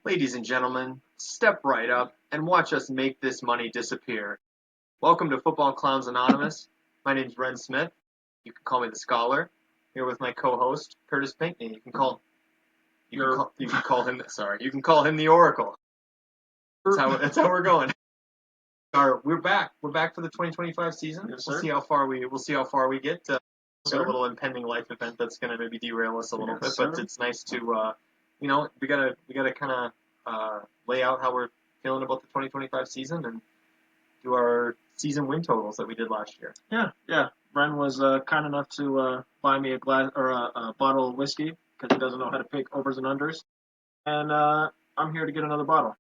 Ladies and gentlemen, step right up and watch us make this money disappear. Welcome to Football Clowns Anonymous. My name's Ren Smith. You can call me the Scholar. Here with my co-host Kurtis Pinkney. You can call him the Oracle. That's how we're going. We're back. We're back for the 2025 season. Yes, We'll sir. see how far we get. Got a Sir. little impending life event that's going to maybe derail us a little Yes, bit, but sir. it's nice to, we gotta kind of lay out how we're feeling about the 2025 season and do our season win totals that we did last year. Yeah. Ren was kind enough to buy me a glass or a bottle of whiskey because he doesn't know how to pick overs and unders, and I'm here to get another bottle.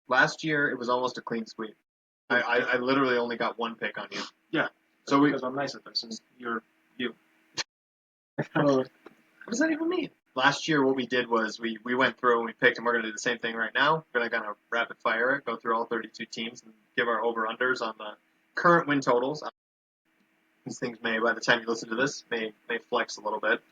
Last year it was almost a clean sweep. I literally only got one pick on you. Yeah. So because I'm nice at this, and you're you. What does that even mean? Last year, what we did was we went through and we picked, and we're going to do the same thing right now. We're going to kind of rapid fire it, go through all 32 teams, and give our over-unders on the current win totals. These things may, by the time you listen to this, may flex a little bit.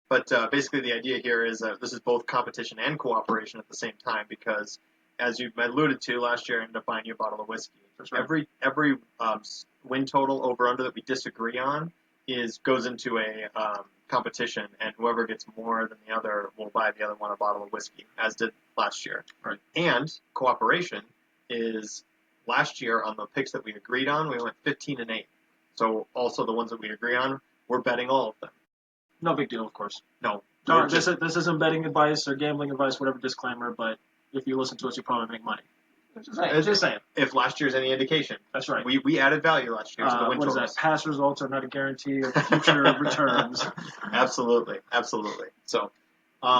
But basically, the idea here is that this is both competition and cooperation at the same time because, as you alluded to, last year I ended up buying you a bottle of whiskey. That's right. Every win total over/under that we disagree on goes into a competition, and whoever gets more than the other will buy the other one a bottle of whiskey, as did last year. Right. And cooperation is last year on the picks that we agreed on, we went 15-8. So also the ones that we agree on, we're betting all of them. No big deal, of course. No. This isn't betting advice or gambling advice, whatever disclaimer. But if you listen to us, you probably make money. Just saying. If last year's any indication. That's right. We added value last year to the win What is totals. that? Past results are not a guarantee of future returns. Absolutely. So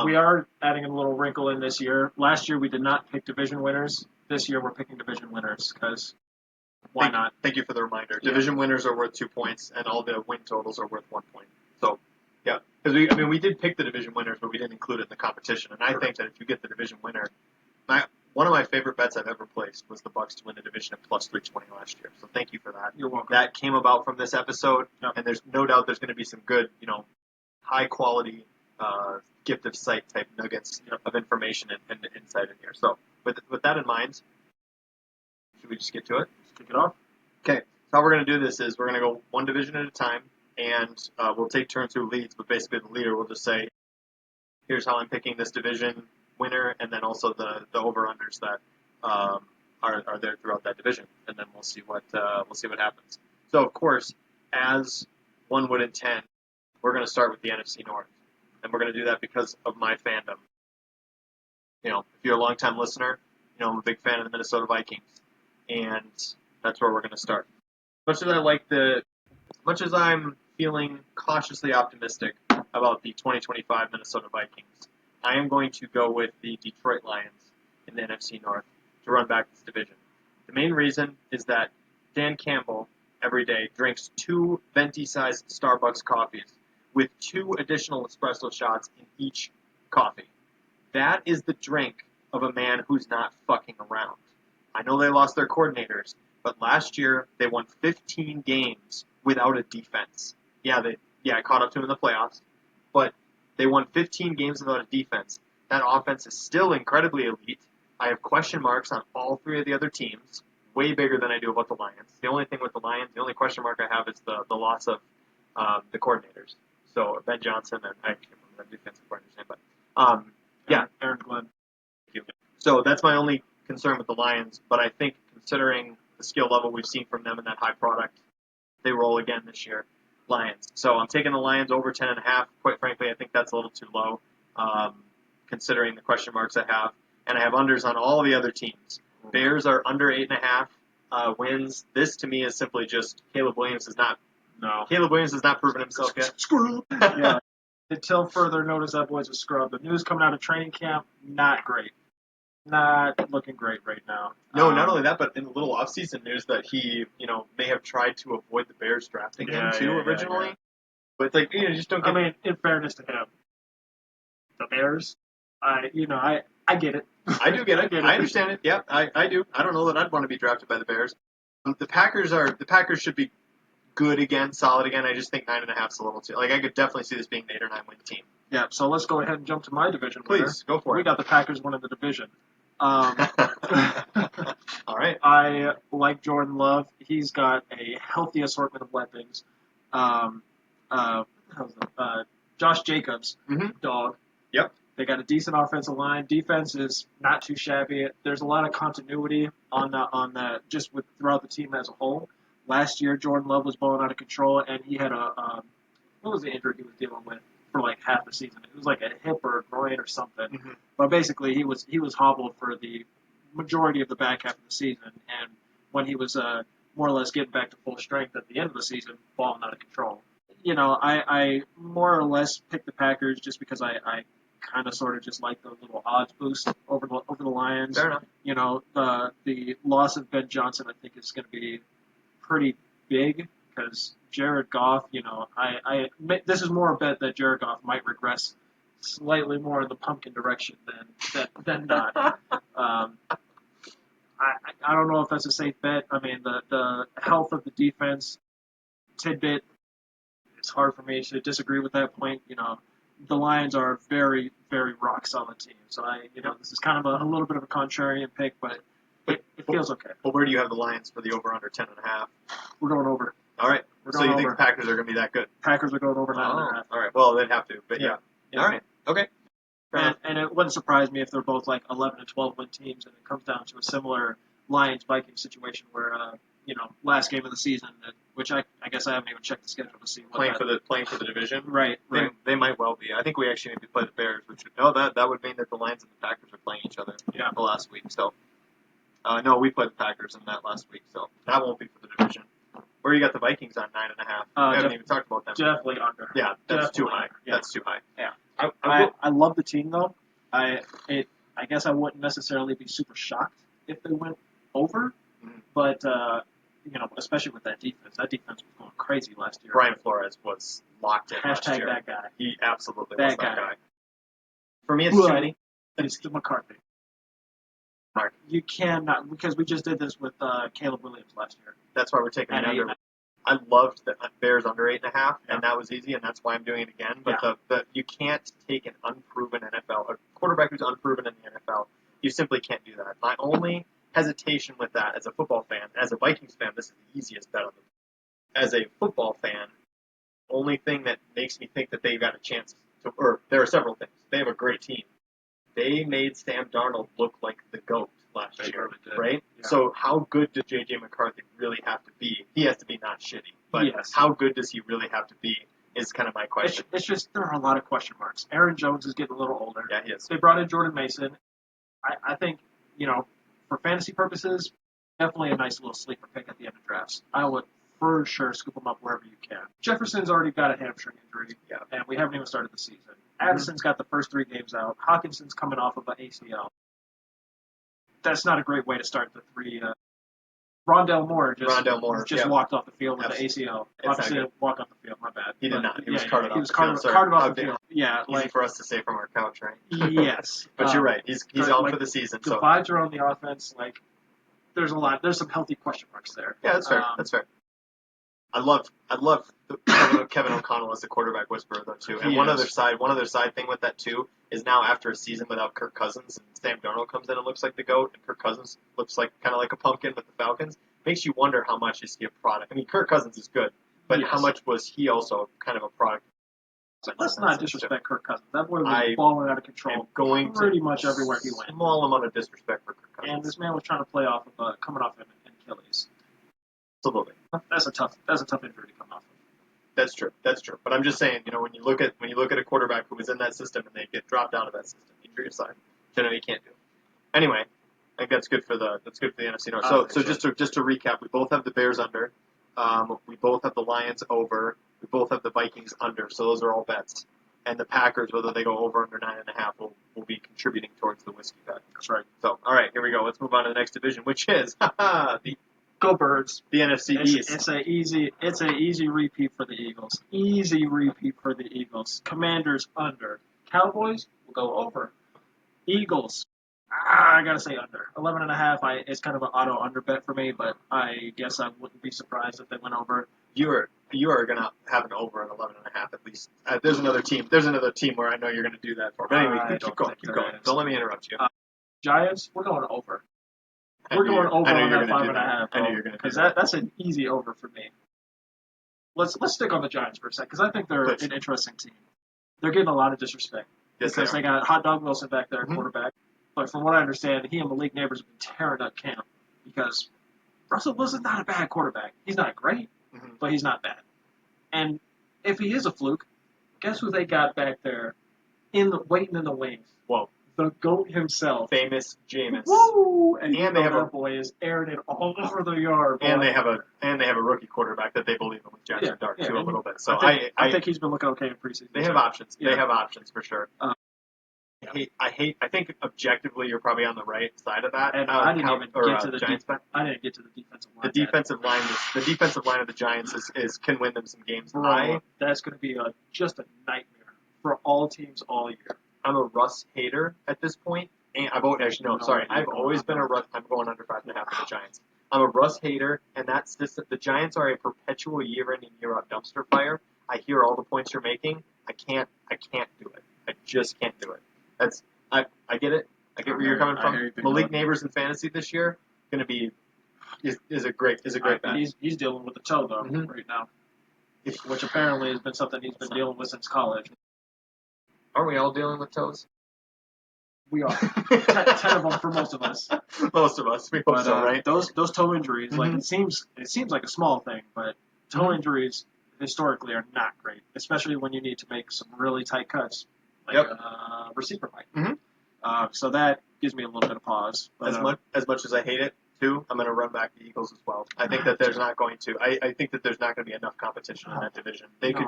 we are adding a little wrinkle in this year. Last year we did not pick division winners. This year we're picking division winners because why not? Thank you for the reminder. Yeah. Division winners are worth 2 points, and all the win totals are worth 1 point. So, yeah, because we did pick the division winners, but we didn't include it in the competition. And I think that if you get the division winner, one of my favorite bets I've ever placed was the Bucks to win the division at plus 320 last year. So thank you for that. You're welcome. That came about from this episode, Yep. and there's no doubt there's going to be some good, high quality gift of sight type nuggets of information and insight in here. So with that in mind, should we just get to it? Let's kick it off. Okay. So how we're going to do this is we're going to go one division at a time, and we'll take turns through leads. But basically, the leader will just say, "Here's how I'm picking this division winner," and then also the over/unders that are there throughout that division, and then we'll see what happens. So of course, as one would intend, we're going to start with the NFC North, and we're going to do that because of my fandom. If you're a longtime listener, I'm a big fan of the Minnesota Vikings, and that's where we're going to start. As much as I'm feeling cautiously optimistic about the 2025 Minnesota Vikings, I am going to go with the Detroit Lions in the NFC North to run back this division. The main reason is that Dan Campbell every day drinks 2 venti-sized Starbucks coffees with 2 additional espresso shots in each coffee. That is the drink of a man who's not fucking around. I know they lost their coordinators, but last year they won 15 games without a defense. I caught up to them in the playoffs, but they won 15 games without a defense. That offense is still incredibly elite. I have question marks on all 3 of the other teams, way bigger than I do about the Lions. The only thing with the Lions, the only question mark I have is the loss of the coordinators. So Ben Johnson and I can't remember the defensive coordinator's name, but Aaron Glenn. So that's my only concern with the Lions, but I think considering the skill level we've seen from them in that high product, they roll again this year. Lions. So I'm taking the Lions over 10.5. Quite frankly, I think that's a little too low, considering the question marks I have. And I have unders on all the other teams. Bears are under 8.5 wins. This to me is simply just Caleb Williams has not proven himself yet. Screw. Yeah. Until further notice, that boy's a scrub. The news coming out of training camp, not great. Not looking great right now. No, not only that, but in the little off-season news that he, may have tried to avoid the Bears drafting him too originally. Yeah. But it's like, just don't get. I mean, in fairness to him, the Bears, I get it. I do get it. I understand it. Yeah, I do. I don't know that I'd want to be drafted by the Bears. The Packers should be good again, solid again. I just think 9.5 is a little too. I could definitely see this being an 8 or 9 win team. Yeah, so let's go ahead and jump to my division winner. Please, go for We it. got the Packers winning the division. All right. I like Jordan Love. He's got a healthy assortment of weapons. Um, Josh Jacobs, dog. Yep. They got a decent offensive line. Defense is not too shabby. There's a lot of continuity on the just with throughout the team as a whole. Last year, Jordan Love was balling out of control, and he had what was the injury he was dealing with for like half the season? It was like a hip or a groin or something. Mm-hmm. But basically, he was hobbled for the majority of the back half of the season, and when he was more or less getting back to full strength at the end of the season, balling out of control. You know, I more or less picked the Packers just because I kind of sort of just like the little odds boost over the Lions. Fair enough. You know, the loss of Ben Johnson I think is going to be pretty big because Jared Goff, you know, this is more a bet that Jared Goff might regress slightly more in the pumpkin direction than not. I don't know if that's a safe bet. I mean, the health of the defense tidbit, it's hard for me to disagree with that point. You know, the Lions are a very, very rock solid team. So this is kind of a little bit of a contrarian pick, but it feels okay. Well, where do you have the Lions for the over/under 10.5? We're going over. All right. We're So going you think over. the Packers are going to be that good? Packers are going over 9.5. All right. Well, they'd have to, but yeah. All right. Okay. And it wouldn't surprise me if they're both like 11 and 12 win teams, and it comes down to a similar Lions-Vikings situation where, last game of the season, which I guess I haven't even checked the schedule to see what playing for the division. Right. They might well be. I think we actually maybe play the Bears, which that would mean that the Lions and the Packers are playing each other. Yeah. The last week. So no, we played the Packers in that last week, so that won't be for the division. Where you got the Vikings on 9.5? We haven't even talked about them. Definitely under. Yeah, that's too high. Yeah. That's too high. Yeah. I love the team though. I guess I wouldn't necessarily be super shocked if they went over, but especially with that defense. That defense was going crazy last year. Brian Flores was locked in last year. That guy. He absolutely was that guy. For me, it's too many. It's McCarthy. Mark. You cannot, because we just did this with Caleb Williams last year. That's why we're taking the under. 8.5. I loved the Bears under 8.5, and that was easy, and that's why I'm doing it again. But you can't take an unproven a quarterback who's unproven in the NFL. You simply can't do that. My only hesitation with that as a football fan, as a Vikings fan, this is the easiest bet of them. As a football fan, only thing that makes me think that they've got a chance to, or there are several things. They have a great team. They made Sam Darnold look like the GOAT last year, right? Yeah. So how good does J.J. McCarthy really have to be? He has to be not shitty, but how good does he really have to be is kind of my question. It's just there are a lot of question marks. Aaron Jones is getting a little older. Yeah, he is. They brought in Jordan Mason. I think, for fantasy purposes, definitely a nice little sleeper pick at the end of drafts. I would for sure scoop him up wherever you can. Jefferson's already got a hamstring injury, and we haven't even started the season. Addison's got the first 3 games out. Hawkinson's coming off of an ACL. That's not a great way to start the 3. Rondell Moore just walked off the field with the ACL. Obviously, walk off the field. My bad. He did not. He was carted off. He was carted off the field. Yeah, easy for us to say from our couch, right? Yes, but you're right. He's out for the season. The vibes are on the offense. There's a lot. There's some healthy question marks there. Yeah, that's fair. That's fair. I love Kevin O'Connell as the quarterback whisperer though too. And one other side thing with that too is now after a season without Kirk Cousins and Sam Darnold comes in and looks like the GOAT and Kirk Cousins looks like kind of like a pumpkin with the Falcons, makes you wonder how much is he a product. I mean, Kirk Cousins is good, but how much was he also kind of a product? Let's not disrespect Kirk Cousins. That boy was balling out of control pretty much everywhere he went. Small amount of disrespect for Kirk Cousins. And this man was trying to play off of coming off an Achilles. Absolutely. That's a tough injury to come off of. That's true. But I'm just saying, when you look at a quarterback who was in that system and they get dropped out of that system, injury aside, you can't do. Anyway, I think that's good for the NFC North. So just to recap, we both have the Bears under, we both have the Lions over, we both have the Vikings under. So those are all bets. And the Packers, whether they go over under 9.5, will be contributing towards the whiskey bet. That's right. So all right, here we go. Let's move on to the next division, which is the Go Birds. The NFC East. It's a easy repeat for the Eagles. Easy repeat for the Eagles. Commanders under. Cowboys will go over. Eagles. I gotta say under. 11.5. It's kind of an auto under bet for me, but I guess I wouldn't be surprised if they went over. you are going to have an over an 11.5 at least. There's another team. There's another team where I know you're going to do that for. But anyway, keep going. Keep going. Don't let me interrupt you. Giants, we're going over. We're going over on that 5.5. I knew you're going to do because that's an easy over for me. Let's stick on the Giants for a second because I think they're an interesting team. They're getting a lot of disrespect because they got Hot Dog Wilson back there, quarterback. But from what I understand, he and Malik Neighbors have been tearing up camp because Russell Wilson's not a bad quarterback. He's not great, but he's not bad. And if he is a fluke, guess who they got back there waiting in the wings? Whoa. The GOAT himself. Famous Jameis. Woo! And they have that boy is airing it all over the yard. Boy. And they have a rookie quarterback that they believe in with Jackson Dart too a little bit. So I think he's been looking okay in preseason. They have options. Yeah. They have options for sure. I think objectively you're probably on the right side of that. And I didn't even get to the Giants. I didn't get to the defensive line. The defensive line of the Giants can win them some games. That's going to be just a nightmare for all teams all year. I'm a Russ hater at this point. And I've always been a Russ. I'm going under 5.5 for the Giants. I'm a Russ hater, and that's just the Giants are a perpetual year in and year out dumpster fire. I hear all the points you're making. I can't do it. I just can't do it. I get it. I get where you're coming from. Malik Neighbors in fantasy this year is a great bet. He's dealing with the toe though right now, which apparently has been something he's been dealing with since college. Aren't we all dealing with toes? We are. 10 of them for most of us. Most of us. We hope so, right? Those toe injuries, like it seems like a small thing, but toe injuries historically are not great, especially when you need to make some really tight cuts, like receiver mic. So that gives me a little bit of pause. But, as much as I hate it, too, I'm going to run back the Eagles as well. I think that there's not going to. I think that there's not going to be enough competition in that division. They could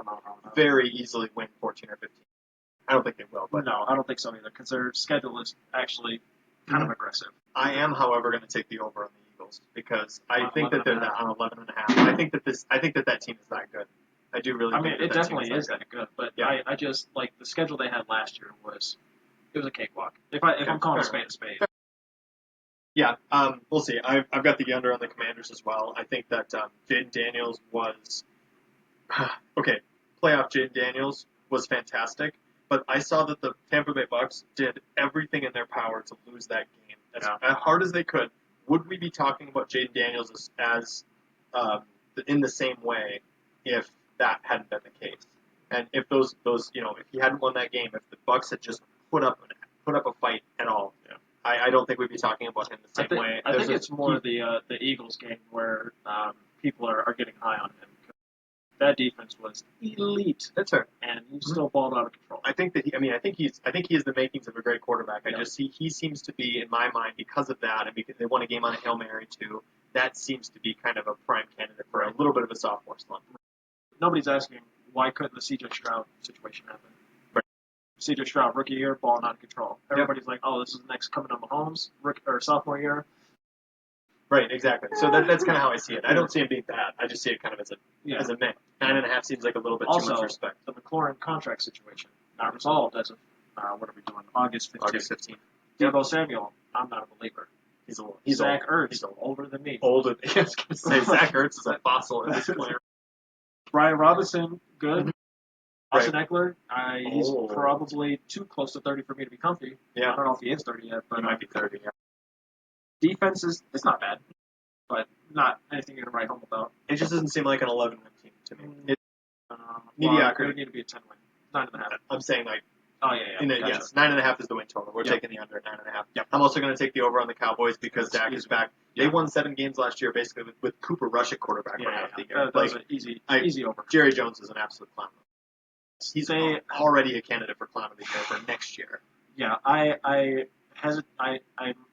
very easily win 14 or 15. I don't think they will. But no, I don't think so either, because their schedule is actually kind of aggressive. I am, however, going to take the over on the Eagles because I think that they're on 11.5. I think that team is that good. I do really. I mean, it definitely is that good. But I just like the schedule they had last year was a cakewalk. If I'm calling a spade a spade. Yeah, we'll see. I've got the under on the Commanders as well. I think that Jaden Daniels was okay. Playoff Jaden Daniels was fantastic. But I saw that the Tampa Bay Bucks did everything in their power to lose that game as hard as they could. Would we be talking about Jaden Daniels as in the same way if that hadn't been the case? And if those if he hadn't won that game, if the Bucks had just put up a fight at all, I don't think we'd be talking about him the same way. I think it's more the Eagles game where people are getting high on him. That defense was elite. That's fair, and he still balled out of control. I think he has the makings of a great quarterback. I just see he seems to be in my mind because of that, and because they won a game on a Hail Mary too. That seems to be kind of a prime candidate for a little bit of a sophomore slump. Nobody's asking why couldn't the C.J. Stroud situation happen. Right. C.J. Stroud rookie year, balling out of control. Everybody's like, oh, this is the next coming up Mahomes sophomore year. Right, exactly. So that's kind of how I see it. I don't see him being bad. I just see it kind of as a meh. 9.5 seems like a little bit too much respect. The McLaurin contract situation not resolved as of what are we doing? August 15th. August 15th. Deebo Samuel, I'm not a believer. He's Zach Ertz. He's older than me. Older. I was going to say Zach Ertz is a fossil in this player. Brian Robinson, good. Austin Eckler, he's probably too close to 30 for me to be comfy. Yeah. I don't know if he is 30 yet, but he might be 30. Yeah. Defense it's not bad, but not anything you're going to write home about. It just doesn't seem like an 11-win team to me. Mediocre. It would need to be a 10-win. 9.5. I'm saying like. Oh yeah. Gotcha. Yes, 9.5 is the win total. We're taking the under at 9.5. Yep. I'm also going to take the over on the Cowboys because Dak is back. They won 7 games last year, basically with Cooper Rush at quarterback for half the year. That was an easy over. Jerry Jones is an absolute clown. He's already a candidate for clown of the year for next year. Yeah, I'm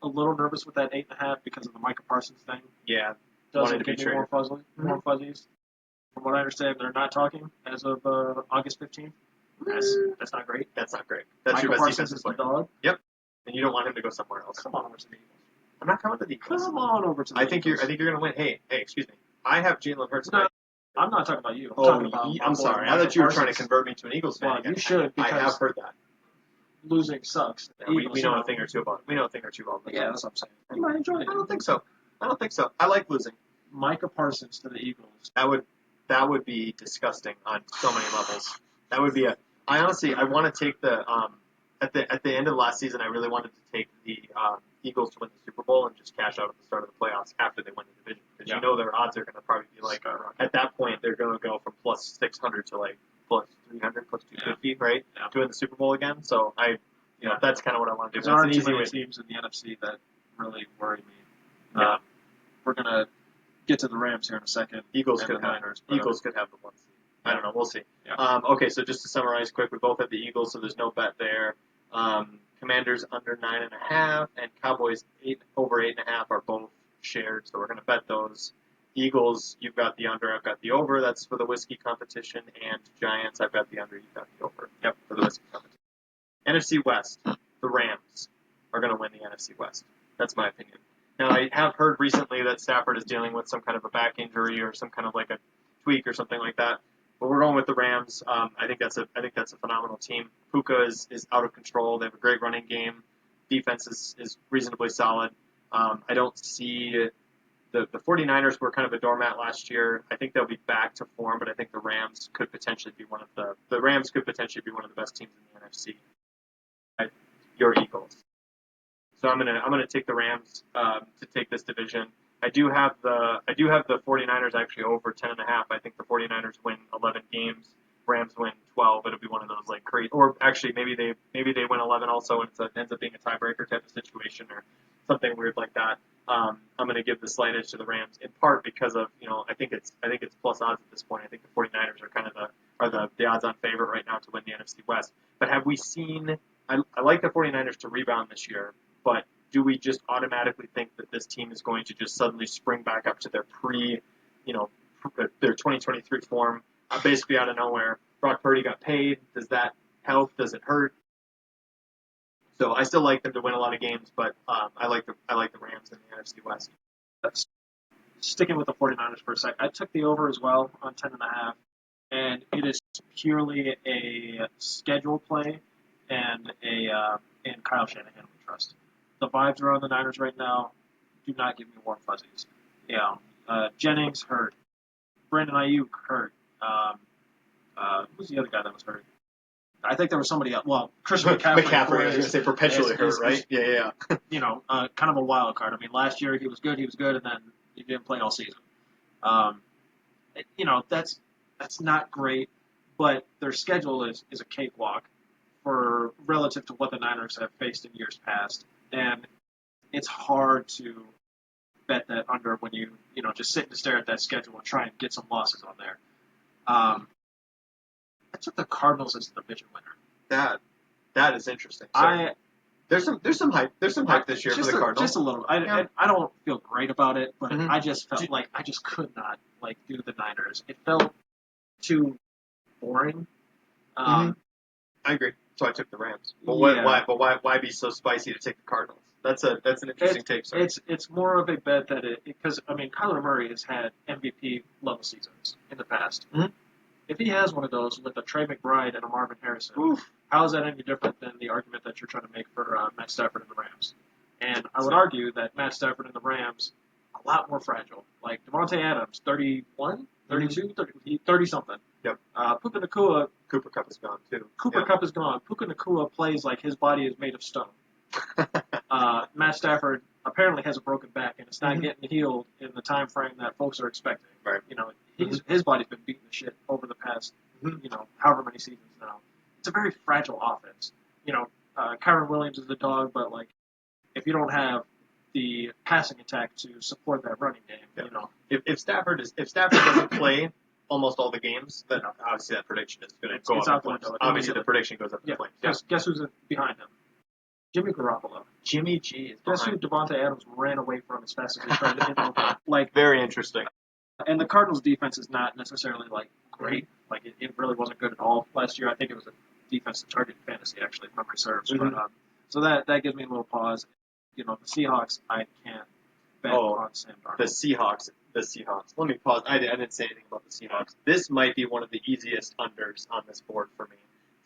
a little nervous with that 8.5 because of the Micah Parsons thing. Yeah, doesn't give me more fuzzies. From what I understand, they're not talking as of August 15th. That's not great. That's not great. That's Michael your best Parsons defensive is the player. dog. Yep. And you don't want him to go somewhere else. Come on over to the Eagles. I'm not coming to the Eagles. Come on over to the Eagles. I think you're going to win. Hey, excuse me. I have Jalen Hurts. No, I'm not talking about you. I'm talking about I'm sorry. I thought you were trying to convert me to an Eagles fan. Well, you should. Because I have heard that. Losing sucks. Yeah, we know a thing or two about it. Yeah, that's what I'm saying. You might enjoy it. I don't think so. I like losing. Micah Parsons to the Eagles. That That would be disgusting on so many levels. That would be a. I honestly, I want to take the at the end of last season, I really wanted to take the Eagles to win the Super Bowl and just cash out at the start of the playoffs after they win the division, because you know their odds are going to probably be like at that point they're going to go from plus 600 to like plus 300, plus 250, right? To win the Super Bowl again. So that's kind of what I want to do. There aren't too many teams in the NFC that really worry me. We're gonna get to the Rams here in a second. Eagles could have the 1 seed. I don't know. We'll see. Yeah. Okay, so just to summarize quick, we both have the Eagles, so there's no bet there. Commanders under 9.5 and Cowboys over 8.5 are both shared, so we're going to bet those. Eagles, you've got the under, I've got the over. That's for the whiskey competition. And Giants, I've got the under, you've got the over. Yep, for the whiskey competition. NFC West, the Rams are going to win the NFC West. That's my opinion. Now, I have heard recently that Stafford is dealing with some kind of a back injury or some kind of like a tweak or something like that. But we're going with the Rams. I think that's a phenomenal team. Puka is out of control. They have a great running game. Defense is reasonably solid. I don't see the 49ers were kind of a doormat last year. I think they'll be back to form, but I think the Rams could potentially be one of the best teams in the NFC. Your Eagles. So I'm gonna take the Rams to take this division. I do have the 49ers actually over 10.5. I think the 49ers win 11 games. Rams win 12. It'll be one of those like crazy, or actually maybe they win 11 also, and it ends up being a tiebreaker type of situation or something weird like that. I'm going to give the slight edge to the Rams in part because of I think it's plus odds at this point. I think the 49ers are kind of the odds-on favorite right now to win the NFC West. But have we seen? I like the 49ers to rebound this year, but do we just automatically think that this team is going to just suddenly spring back up to their their 2023 form, basically out of nowhere? Brock Purdy got paid. Does that help? Does it hurt? So I still like them to win a lot of games, but I like the Rams in the NFC West. Sticking with the 49ers for a sec, I took the over as well on 10.5, and it is purely a schedule play and and Kyle Shanahan we trust. The vibes around the Niners right now do not give me warm fuzzies. Jennings hurt. Brandon Ayuk hurt. Who's the other guy that was hurt? I think there was somebody else. Well, Christian McCaffrey. I was going to say perpetually hurt, right? Yeah. Kind of a wild card. I mean, last year he was good, and then he didn't play all season. That's not great, but their schedule is a cakewalk for relative to what the Niners have faced in years past. And it's hard to bet that under when you just sit and stare at that schedule and try and get some losses on there. I took the Cardinals as the division winner. That is interesting. So there's some hype. There's some hype this year for the Cardinals. Just a little. I don't feel great about it, but I just felt like I just could not do the Niners. It felt too boring. I agree. So I took the Rams. But why be so spicy to take the Cardinals? That's an interesting take. Sorry. It's more of a bet that because Kyler Murray has had MVP level seasons in the past. Mm-hmm. If he has one of those with a Trey McBride and a Marvin Harrison, how is that any different than the argument that you're trying to make for Matt Stafford and the Rams? And I would argue that Matt Stafford and the Rams a lot more fragile. Like Devontae Adams, 31, 32, 30-something. Yep. Puka Nacua. Cooper Kupp is gone, too. Kupp is gone. Puka Nacua plays like his body is made of stone. Matt Stafford apparently has a broken back, and it's not getting healed in the time frame that folks are expecting. Right. His body's been beating the shit over the past, however many seasons now. It's a very fragile offense. Kyron Williams is the dog, but if you don't have the passing attack to support that running game, If Stafford doesn't play almost all the games, then obviously that prediction is going to go up in flames. Obviously the prediction goes up in flames. Guess who's behind him? Jimmy Garoppolo. Jimmy G is behind. Guess who Devontae Adams ran away from as fast as he tried to hit open. Very interesting. And the Cardinals' defense is not necessarily great. It really wasn't good at all last year. I think it was a defense that targeted fantasy actually, if memory serves. Mm-hmm. But so that gives me a little pause. The Seahawks, I can't bet on Sam Darnold. The Seahawks. Let me pause. I didn't say anything about the Seahawks. This might be one of the easiest unders on this board for me.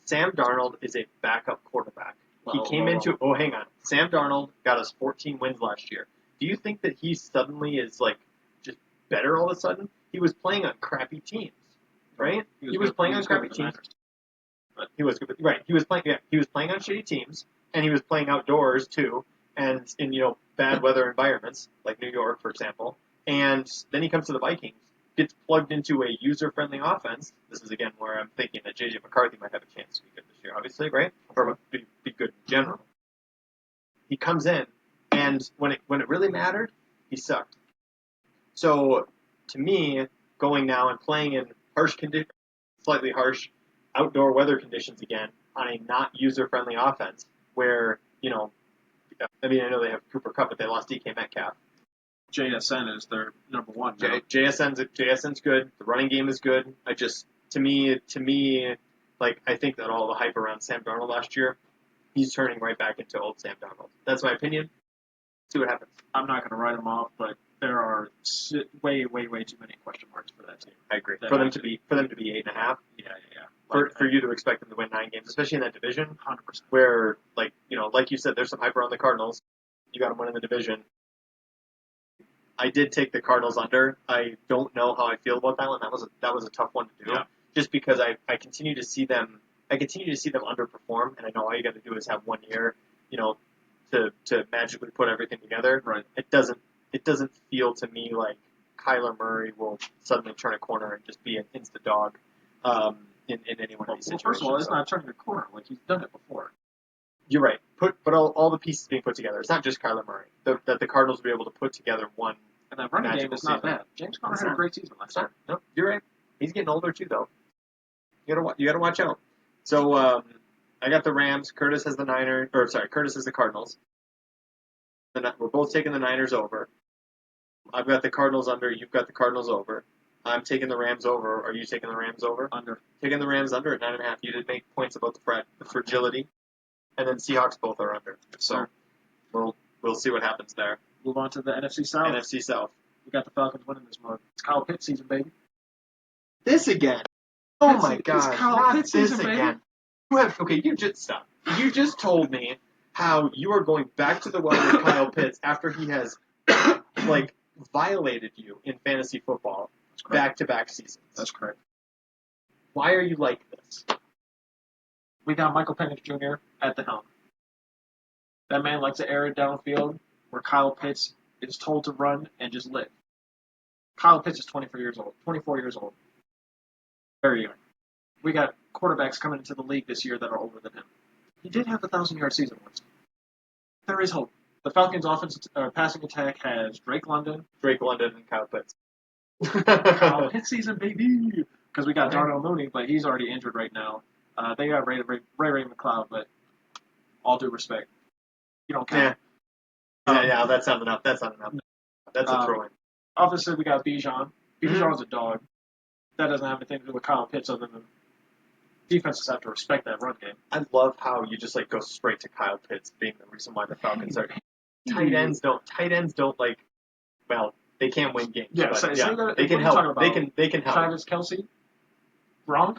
Sam Darnold is a backup quarterback. Hang on. Sam Darnold got us 14 wins last year. Do you think that he suddenly is just better all of a sudden? he was playing on crappy teams, right? He was playing on crappy teams. But he was good, right? He was playing. Yeah, he was playing on shitty teams, and he was playing outdoors too, and in bad weather environments like New York, for example. And then he comes to the Vikings, gets plugged into a user-friendly offense. This is again where I'm thinking that J.J. McCarthy might have a chance to be good this year, obviously, right? Or be good in general. He comes in, and when it really mattered, he sucked. So to me, going now and playing in harsh conditions, slightly harsh outdoor weather conditions again on a not user-friendly offense where, I know they have Cooper Kupp, but they lost DK Metcalf. JSN is their number one. JSN's good. The running game is good. To me, I think that all the hype around Sam Darnold last year, he's turning right back into old Sam Darnold. That's my opinion. See what happens. I'm not going to write him off, but there are way, way, way too many question marks for that team. I agree. For them to be 8.5. Yeah. For you to expect them to win 9 games, especially in that division, 100%. where like you said, there's some hype around the Cardinals. You got them winning the division. I did take the Cardinals under. I don't know how I feel about that one. That was a tough one to do. Yeah. Just because I continue to see them. I continue to see them underperform, and I know all you got to do is have 1 year, to magically put everything together. Right. It doesn't feel to me like Kyler Murray will suddenly turn a corner and just be an insta dog. In any one of these situations. First of all, it's not turning a corner. Like, he's done it before. You're right. But all the pieces being put together. It's not just Kyler Murray. That the Cardinals will be able to put together one. And that running game is not bad. James Conner had a great season last year. No, you're right. He's getting older too, though. You gotta watch out. So I got the Rams. Curtis has the Cardinals. We're both taking the Niners over. I've got the Cardinals under. You've got the Cardinals over. I'm taking the Rams over. Are you taking the Rams over? Under. Taking the Rams under at 9.5. You did make points about the fragility, and then Seahawks both are under. So we'll see what happens there. Move on to the NFC South. NFC South. We got the Falcons winning this month. It's Kyle Pitts season, baby. This again. Oh my God! It's Kyle Pitts this season, again. You just stop. You just told me how you are going back to the well with Kyle Pitts after he has violated you in fantasy football. Back-to-back seasons. That's correct. Why are you like this? We got Michael Penix Jr. at the helm. That man likes to air it downfield where Kyle Pitts is told to run and just live. Kyle Pitts is 24 years old. Very young. We got quarterbacks coming into the league this year that are older than him. He did have a 1,000-yard season once. There is hope. The Falcons' passing attack has Drake London, and Kyle Pitts. Kyle Pitts season, baby. Because we got Darnell Mooney, but he's already injured right now. They got Ray McLeod, but all due respect, you don't count. Yeah, that's not enough. That's a throw-in. Obviously, we got Bijan. Bijan's a dog. That doesn't have anything to do with Kyle Pitts other than defenses have to respect that run game. I love how you just go straight to Kyle Pitts being the reason why the Falcons are. Tight ends don't they can't win games. Yeah, but they can help. They can help. Travis Kelce, Gronk,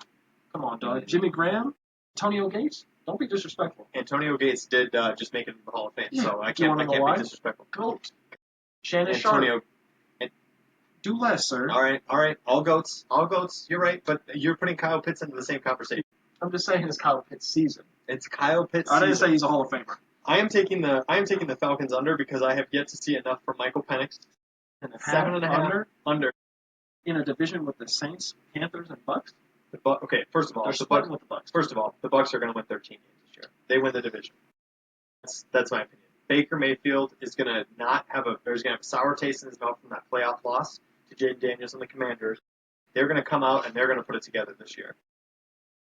come on, dog. Jimmy Graham, Antonio Gates. Don't be disrespectful. Antonio Gates did just make it into the Hall of Fame, so I can't be disrespectful. Goat. Shannon Antonio. Sharp. Do less, sir. All right. All goats. You're right, but you're putting Kyle Pitts into the same conversation. I'm just saying it's Kyle Pitts' season. It's Kyle Pitts' I didn't season. say he's a Hall of Famer. I am taking the Falcons under because I have yet to see enough from Michael Penix. And a 7.5 under in a division with the Saints, Panthers, and Bucks. Okay, first of all, the Bucks are going to win 13 games this year. They win the division. That's my opinion. Baker Mayfield is going to there's going to have a sour taste in his mouth from that playoff loss to Jaden Daniels and the Commanders. They're going to come out and they're going to put it together this year.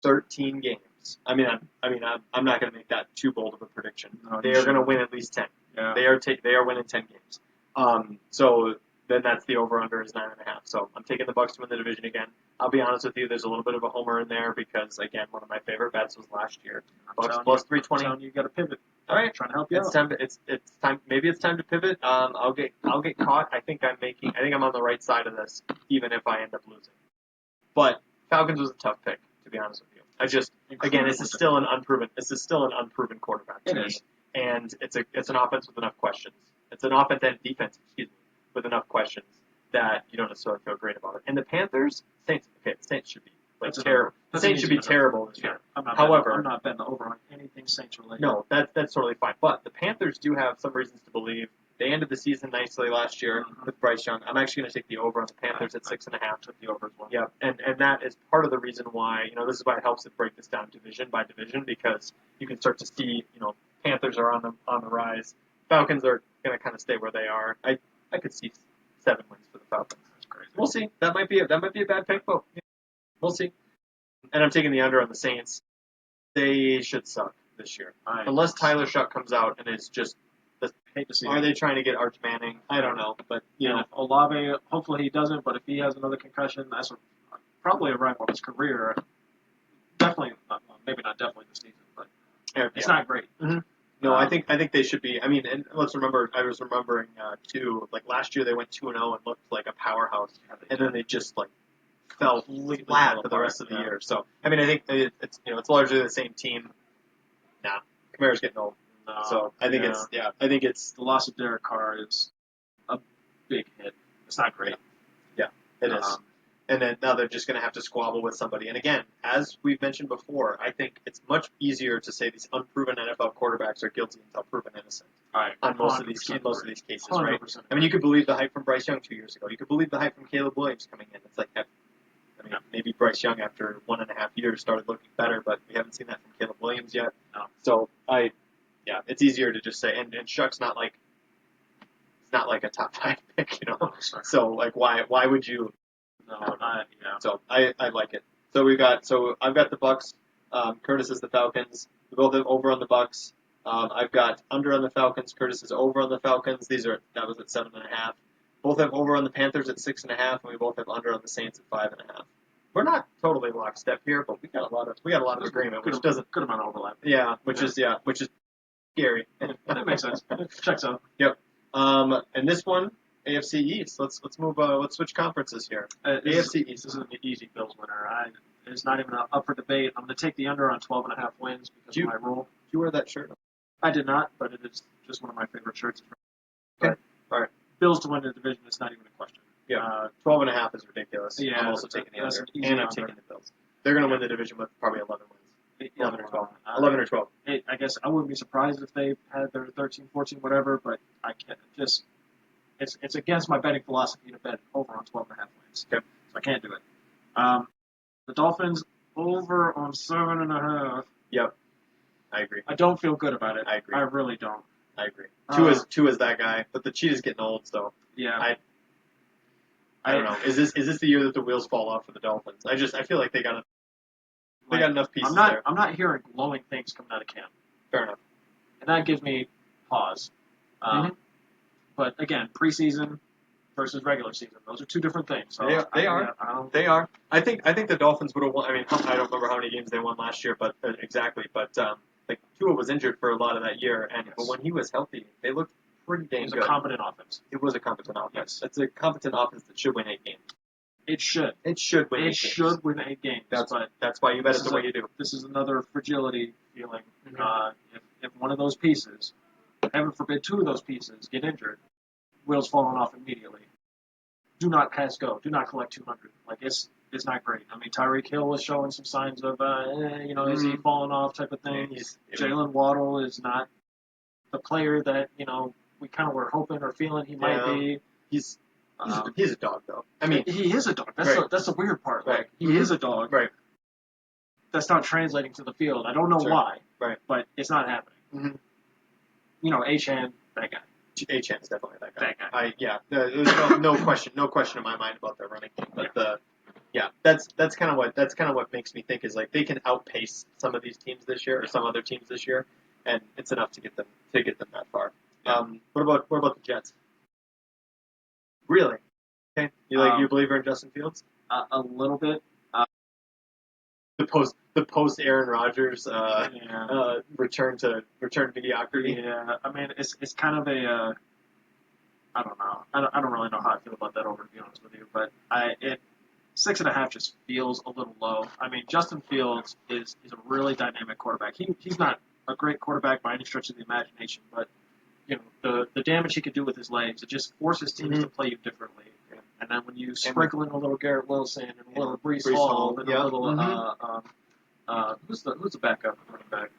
13 games. I'm not going to make that too bold of a prediction. No, they are going to win at least 10. Yeah. They are winning 10 games. So then that's the over/under is 9.5. So I'm taking the Bucks to win the division again. I'll be honest with you, there's a little bit of a homer in there because again, one of my favorite bets was last year. Bucks plus 320. You got to pivot. All right, trying to help you out. It's time. Maybe it's time to pivot. I'll get caught. I think I'm on the right side of this, even if I end up losing. But Falcons was a tough pick, to be honest with you. This is still an unproven quarterback to me. And it's an offense with enough questions. It's an offense and defense, with enough questions that you don't necessarily feel great about it. And the Panthers, Saints, okay, the Saints should be like That's terrible. The that's an Saints should be easy terrible this Yeah, year. I'm not However, betting the over on anything Saints related. no, that's totally fine. But the Panthers do have some reasons to believe. They ended the season nicely last year with Bryce Young. I'm actually going to take the over on the Panthers at 6.5. Took the over as well. Yeah, and that is part of the reason why, this is why it helps to break this down division by division, because you can start to see, Panthers are on the rise. Falcons are going to kind of stay where they are. I could see 7 wins for the Falcons. That's crazy. We'll see. That might be a bad pick, but we'll see. And I'm taking the under on the Saints. They should suck this year, unless Tyler Shuck comes out and is just. Hate to see Are they trying to get Arch Manning? I don't know, but if Olave, hopefully he doesn't. But if he has another concussion, that's probably a wrap on his career. Definitely, maybe not definitely this season, but it's not great. Mm-hmm. No, I think they should be. I mean, and let's remember. I was remembering too. Like last year, they went 2-0 and looked like a powerhouse, and then they just fell flat for the rest of the year. So I mean, I think it's largely the same team. Nah, Kamara's getting old. No, so I think it's the loss of Derek Carr is a big hit. It's not great. Yeah, it is. And then now they're just going to have to squabble with somebody. And again, as we've mentioned before, I think it's much easier to say these unproven NFL quarterbacks are guilty until proven innocent on most of these cases, right? I mean, you could believe the hype from Bryce Young 2 years ago. You could believe the hype from Caleb Williams coming in. It's like, maybe Bryce Young after 1.5 years started looking better, but we haven't seen that from Caleb Williams yet. No. So it's easier to just say, and Shuck's not like a top 5 pick, So why would you? No, So I like it. So I've got the Bucks. Kurtis is the Falcons. We both have over on the Bucks. I've got under on the Falcons. Kurtis is over on the Falcons. That was at 7.5. Both have over on the Panthers at 6.5, and we both have under on the Saints at 5.5. We're not totally lockstep here, but we got a lot of agreement, which doesn't good amount of overlap. Yeah, which is scary. That makes sense. Checks out. Yep. And this one, AFC East. Let's move. Let's switch conferences here. AFC East. This is an easy Bills winner. It's not even up for debate. I'm going to take the under on 12.5 wins because of my rule. Did you wear that shirt? I did not, but it is just one of my favorite shirts. Okay. All right. Bills to win the division is not even a question. Yeah. 12.5 is ridiculous. Yeah. I'm also taking the under, and I'm taking the Bills. They're going to win the division with probably 11 wins. 11 or 12. 11 or 12. I guess I wouldn't be surprised if they had their 13, 14, whatever, but I can't just. It's against my betting philosophy to bet over on 12.5 wins. Okay. So I can't do it. The Dolphins over on 7.5. Yep. I agree. I don't feel good about it. I agree. I really don't. I agree. Two is that guy, but the cheetah's getting old, so yeah. I don't know. Is this the year that the wheels fall off for the Dolphins? I feel like they got enough pieces there. I'm not hearing glowing things coming out of camp. Fair enough. And that gives me pause. But again, preseason versus regular season, those are two different things. So they are. I think the Dolphins would have won. I mean, I don't remember how many games they won last year, but exactly. But Tua was injured for a lot of that year, but when he was healthy, they looked pretty dang good. It was a competent offense. It was a competent offense. Yes. It's a competent offense that should win 8 games. It should. It should win 8 games. It should win 8 games. That's why you bet it the way you do. This is another fragility feeling. If one of those pieces, heaven forbid 2 of those pieces, get injured, wheels falling off immediately. Do not pass go. Do not collect 200. It's not great. I mean, Tyreek Hill was showing some signs of, is he falling off type of thing. Jalen Waddle is not the player that, we kind of were hoping or feeling he might be. He's a dog, though. I mean, he is a dog. That's the weird part. Right. He is a dog. Right. That's not translating to the field. I don't know why. Right. But it's not happening. H-Hand, that guy. H-Hand is definitely that guy. That guy. There's no question in my mind about their running game. But that's kind of what makes me think is they can outpace some of these teams this year or some other teams this year, and it's enough to get them that far. What about the Jets? Really? Okay. You a believer in Justin Fields? A little bit. The post Aaron Rodgers return to mediocrity. Yeah, I mean it's kind of a I don't know. I don't really know how I feel about that over, to be honest with you. But 6.5 just feels a little low. I mean, Justin Fields is a really dynamic quarterback. He's not a great quarterback by any stretch of the imagination, but the damage he could do with his legs, it just forces teams to play you differently. And then when you sprinkle in a little Garrett Wilson and a little Breece Breece Hall Hall, and yep. a little who's the backup running back?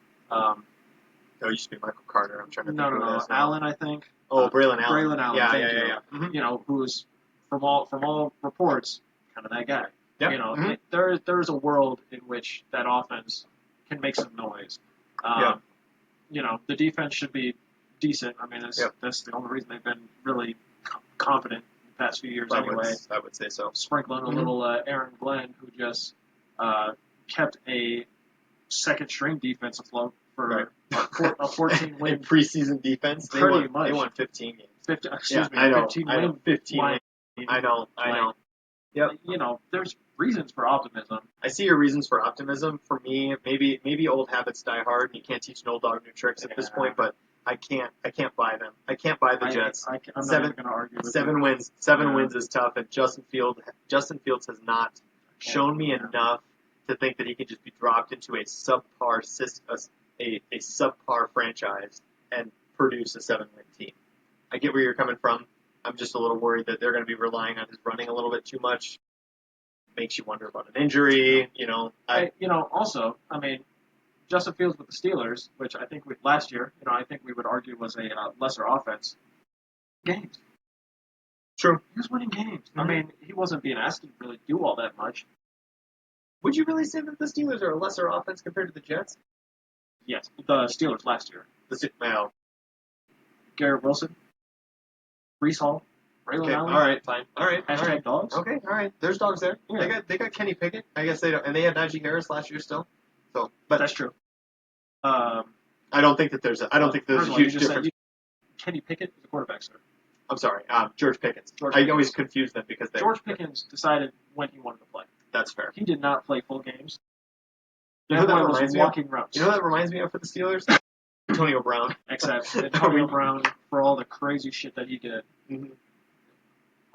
It used to be Michael Carter. I'm trying to think No, who it is now. Allen, I think. Oh, Braylon Allen. Braylon Allen. Yeah, thank yeah, you. yeah. Mm-hmm. You know, who's from all reports, kind of that guy. Yep. You know, Mm-hmm. there's a world in which that offense can make some noise. Yep. You know, the defense should be decent. I mean, that's the only reason they've been really confident in the past few years anyway. I would say so. Sprinkling a little Aaron Glenn, who just kept a second-string defense afloat for a 14-win preseason defense. Pretty much. They won 15 games. 15 15 win. I know. Yep. You know, there's reasons for optimism. I see your reasons for optimism. For me, maybe old habits die hard, and you can't teach an old dog new tricks at this point. But I can't buy them. I can't buy the Jets. I'm not even going to argue with 7 you. wins. 7 wins is tough, and Justin Fields has not shown me enough to think that he can just be dropped into a subpar franchise and produce a 7-win team. I get where you're coming from. I'm just a little worried that they're going to be relying on his running a little bit too much. Makes you wonder about an injury, you know. Also, I mean, Justin Fields with the Steelers, which I think last year, I think we would argue was a lesser offense. Games. True. He was winning games. Mm-hmm. I mean, he wasn't being asked to really do all that much. Would you really say that the Steelers are a lesser offense compared to the Jets? Yes, the Steelers last year. Well, Garrett Wilson, Breece Hall, Braylon Allen. All right, fine. All right. Dogs. Okay, all right. There's dogs there. Yeah. They got Kenny Pickett. I guess they don't, and they had Najee Harris last year still. So, but that's true. I don't think that there's a huge difference. Kenny Pickett is a quarterback, sir. I'm sorry, George Pickens. I always confuse them because George Pickens decided when he wanted to play. That's fair. He did not play full games. You know who that reminds me of? Walking routes. You know what that reminds me of for the Steelers? Antonio Brown. Except Antonio Brown, for all the crazy shit that he did,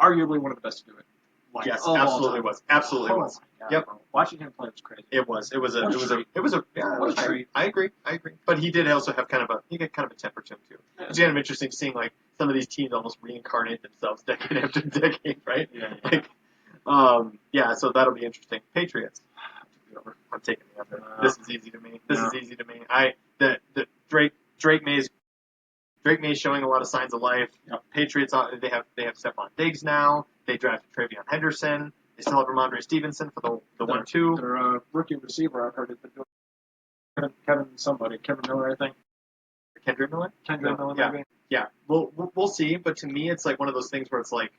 arguably one of the best to do it. Yes, absolutely was. Absolutely was. God, yep. Bro. Watching him play was crazy. It was a treat. I agree. But he did also have kind of a temper to him too. Yeah. It's kind of interesting seeing like some of these teams almost reincarnate themselves decade after decade, right? Yeah. So that'll be interesting. Patriots. I'm taking the under. This is easy to me. Drake May's showing a lot of signs of life. Yep. Patriots, they have Stephon Diggs now. They drafted Travion Henderson. They still have Ramondre Stevenson for the 1-2. Their rookie receiver, I've heard, has been doing Kevin Miller, I think. Kendrick Miller? Miller, maybe. Yeah. We'll see. But to me, it's like one of those things where it's like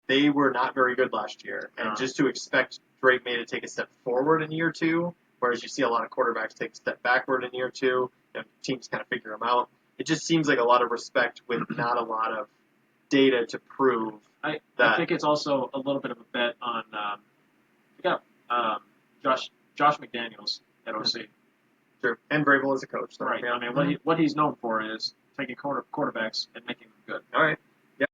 they were not very good last year, and just to expect Drake May to take a step forward in year 2, whereas you see a lot of quarterbacks take a step backward in year 2, and teams kind of figure them out. It just seems like a lot of respect with not a lot of data to prove I think it's also a little bit of a bet on Josh McDaniels at OC. Sure. And Vrabel as a coach. So right. Yeah. I mean, what he's known for is taking quarterbacks and making them good. All right. Yeah.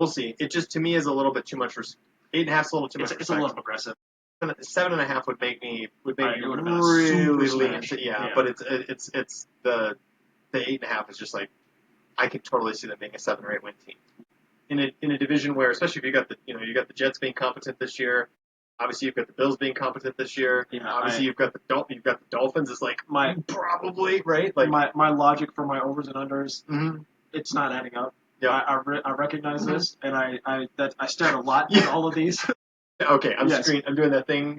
We'll see. It just, to me, is a little bit too much. 8.5 is a little too much. It's a little aggressive. 7.5 would make me really lean. But it's the 8.5 is just like I could totally see them being a 7 or 8 win team in a division where, especially if you got the Jets being competent this year. Obviously, you've got the Bills being competent this year. Yeah, obviously, you've got the Dolphins. It's like probably right. Like my logic for my overs and unders, it's not adding up. Yeah, I recognize this, and I stared a lot at all of these. Okay, I'm doing that thing,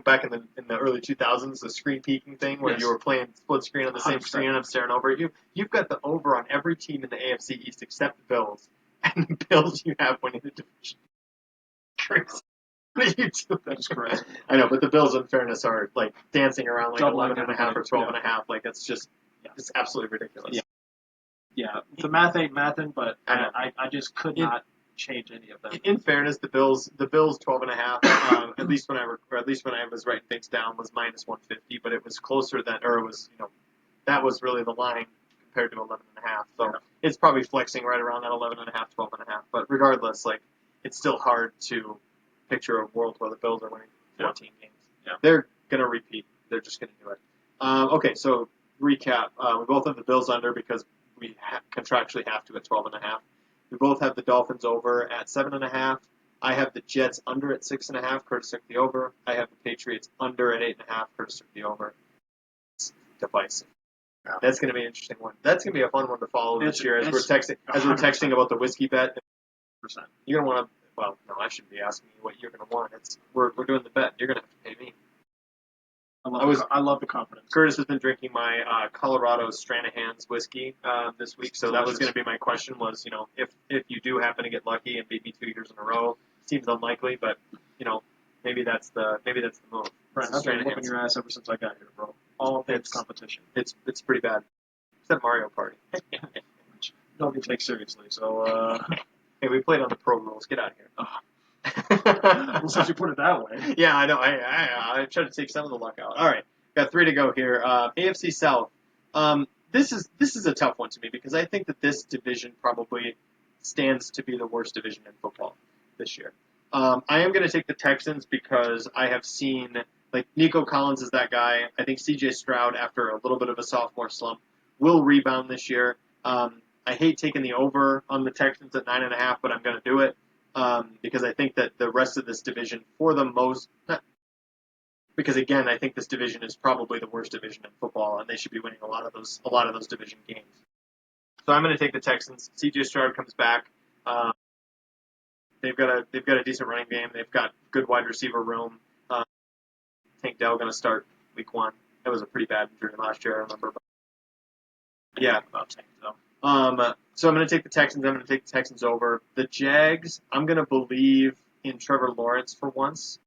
back in the early 2000s, the screen peeking thing where you were playing split screen on the same 100%. Screen and I'm staring over at you. You've got the over on every team in the AFC East except the Bills, and the Bills you have winning the division. Crazy. That's correct. I know, but the Bills, in fairness, are like dancing around like 11.5 or 12.5. Like it's just, it's absolutely ridiculous. Yeah, the math ain't mathin', but I just could not change any of them. In fairness, the Bills 12.5. At least when I was writing things down, was minus 150, but it was closer than, or it was, that was really the line compared to 11.5. So it's probably flexing right around that 11.5, 12.5. But regardless, like it's still hard to picture a world where the Bills are winning 14 games. Yeah. They're going to repeat. They're just going to do it. Okay, so recap. We both have the Bills under because we contractually have to at 12.5. We both have the Dolphins over at 7.5. I have the Jets under at 6.5. Curtis took the over. I have the Patriots under at 8.5. Curtis took the over. It's divisive. Yeah. That's going to be an interesting one. That's going to be a fun one to follow this year as we're texting 100%. about the whiskey bet. 100%. You're going to want to. Well, no, I shouldn't be asking you what you're going to want. We're doing the bet. You're going to have to pay me. I love the confidence. Curtis has been drinking my Colorado Stranahan's whiskey this week, so that was going to be my question. Was if you do happen to get lucky and beat me 2 years in a row, seems unlikely, but maybe that's the move. Brent, I've been whooping your ass ever since I got here, bro. All things competition. It's pretty bad. Except Mario Party. Which nobody takes seriously. So hey, we played on the pro rules. Get out of here. Well, since you put it that way. Yeah, I know. I tried to take some of the luck out. All right, got 3 to go here. AFC South. This is a tough one to me because I think that this division probably stands to be the worst division in football this year. I am going to take the Texans because I have seen Nico Collins is that guy. I think C.J. Stroud, after a little bit of a sophomore slump, will rebound this year. I hate taking the over on the Texans at 9.5, but I'm going to do it. Because I think that the rest of this division, because again, I think this division is probably the worst division in football, and they should be winning a lot of those division games. So I'm going to take the Texans. C.J. Stroud comes back. They've got a decent running game. They've got good wide receiver room. Tank Dell going to start week 1. That was a pretty bad injury last year, I remember. But yeah, about Tank Dell. So I'm going to take the Texans. I'm going to take the Texans over. The Jags, I'm going to believe in Trevor Lawrence for once